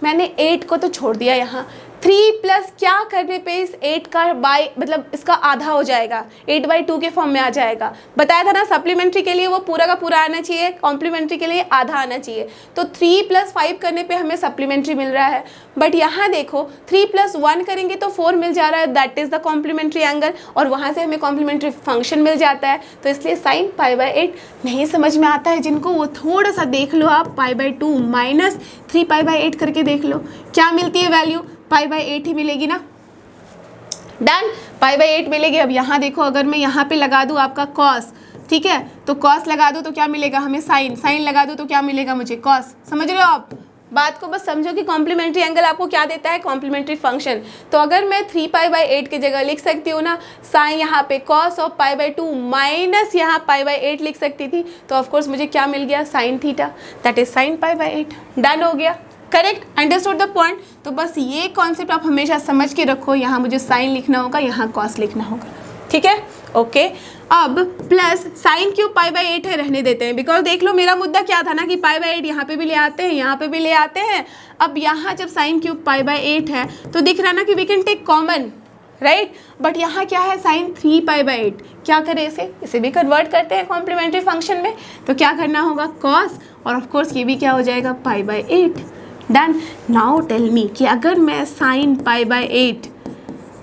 S1: मैंने 8 को तो छोड़ दिया यहाँ, 3 प्लस क्या करने पे इस 8 का बाय मतलब इसका आधा हो जाएगा, 8/2 के फॉर्म में आ जाएगा। बताया था ना, सप्लीमेंट्री के लिए वो पूरा का पूरा आना चाहिए, कॉम्प्लीमेंट्री के लिए आधा आना चाहिए। तो 3 + 5 करने पे हमें सप्लीमेंट्री मिल रहा है, बट यहाँ देखो 3 + 1 करेंगे तो 4 मिल जा रहा है, that is the complementary angle, और वहाँ से हमें कॉम्प्लीमेंट्री फंक्शन मिल जाता है। तो इसलिए साइन π/8 नहीं समझ में आता है जिनको, वो थोड़ा सा देख लो आप, π/2 माइनस 3π/8 करके देख लो, क्या मिलती है वैल्यू, π/8 ही मिलेगी ना। डन, π/8 मिलेगी। अब यहाँ देखो, अगर मैं यहाँ पे लगा दूँ आपका कॉस, ठीक है, तो कॉस लगा दूँ तो क्या मिलेगा हमें, साइन लगा दूँ तो क्या मिलेगा मुझे, कॉस। समझ रहे हो आप बात को? बस समझो कि कॉम्प्लीमेंट्री एंगल आपको क्या देता है, कॉम्प्लीमेंट्री फंक्शन। तो अगर मैं 3π/8 की जगह लिख सकती हूँ ना, साइन यहाँ पे कॉस ऑफ π/2 माइनस यहाँ π/8 लिख सकती थी, तो ऑफकोर्स मुझे क्या मिल गया, sine theta, that is sine π/8। Done हो गया, करेक्ट, अंडरस्टूड द पॉइंट। तो बस ये कॉन्सेप्ट आप हमेशा समझ के रखो, यहाँ मुझे साइन लिखना होगा, यहाँ कॉस लिखना होगा, ठीक है, ओके। अब प्लस साइन क्यूब π/8 है, रहने देते हैं, बिकॉज देख लो मेरा मुद्दा क्या था ना कि π/8 यहाँ पे भी ले आते हैं, यहाँ पे भी ले आते हैं। अब यहाँ जब साइन क्यूब π/8 है तो दिख रहा ना कि we can take common, right, but यहाँ क्या है, साइन 3π/8, क्या करें, इसे भी कन्वर्ट करते हैं कॉम्प्लीमेंट्री फंक्शन में। तो क्या करना होगा, कॉस, और ऑफकोर्स ये भी क्या हो जाएगा, π/8। डन। नाउ टेल मी कि अगर मैं साइन π/8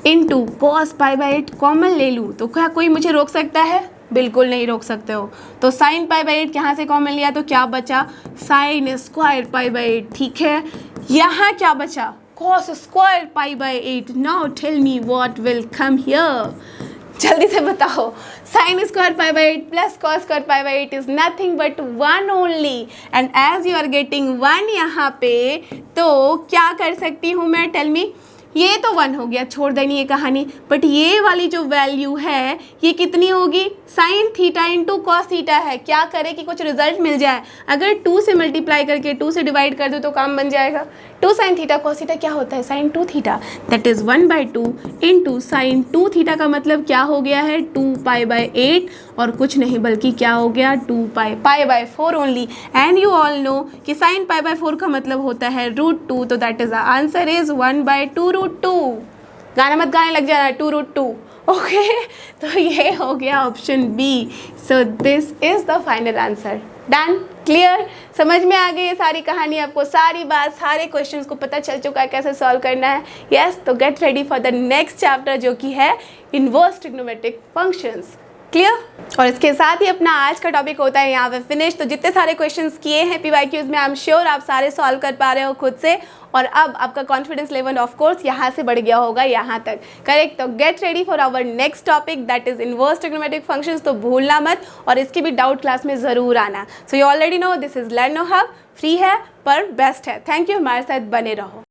S1: इंटू कॉस π/8 कॉमन ले लूँ तो क्या कोई मुझे रोक सकता है? बिल्कुल नहीं रोक सकते हो। तो साइन π/8 यहाँ से कॉमन लिया तो क्या बचा, साइन स्क्वायर π/8, ठीक है। यहाँ क्या बचा, cos square π/8। Now tell me what will come here, जल्दी से बताओ। Sine square π/8 plus cos square π/8 is nothing but 1 only, and as you are getting 1 यहाँ पे, तो क्या कर सकती हूँ मैं, टेल मी। ये तो 1 हो गया, छोड़ देनी ये कहानी, बट ये वाली जो वैल्यू है ये कितनी होगी, sine theta into cos theta है। क्या करे कि कुछ रिजल्ट मिल जाए, अगर 2 से मल्टीप्लाई करके 2 से डिवाइड कर दो तो काम बन जाएगा। 2 साइन थीटा कॉस थीटा क्या होता है, sine 2 theta, that is 1/2 into sine 2 theta का मतलब क्या हो गया है, 2π/8, और कुछ नहीं बल्कि क्या हो गया, 2π/4 only. And you all know कि साइन π/4 का मतलब होता है √2, तो that is the answer is 1/2 √2। गाना मत गाने लग जाना, 2 √2, ओके। तो ये हो गया option B. So this is the final answer. Done, clear, समझ में आ गई ये सारी कहानी आपको, सारी बात, सारे क्वेश्चंस को पता चल चुका है कैसे सॉल्व करना है। यस, तो get ready for the next chapter जो कि है इनवर्स ट्रिग्नोमेट्रिक फंक्शंस। क्लियर। और इसके साथ ही अपना आज का टॉपिक होता है यहाँ पे फिनिश। तो जितने सारे क्वेश्चंस किए हैं PYQs में, आई एम श्योर आप सारे सॉल्व कर पा रहे हो खुद से, और अब आपका कॉन्फिडेंस लेवल ऑफ कोर्स यहाँ से बढ़ गया होगा यहाँ तक। करेक्ट। तो get ready for our next topic that is inverse trigonometric functions. तो भूलना मत, और इसकी भी डाउट क्लास में ज़रूर आना। So you already know this is लर्नो hub, free है पर बेस्ट है। थैंक यू, हमारे साथ बने रहो।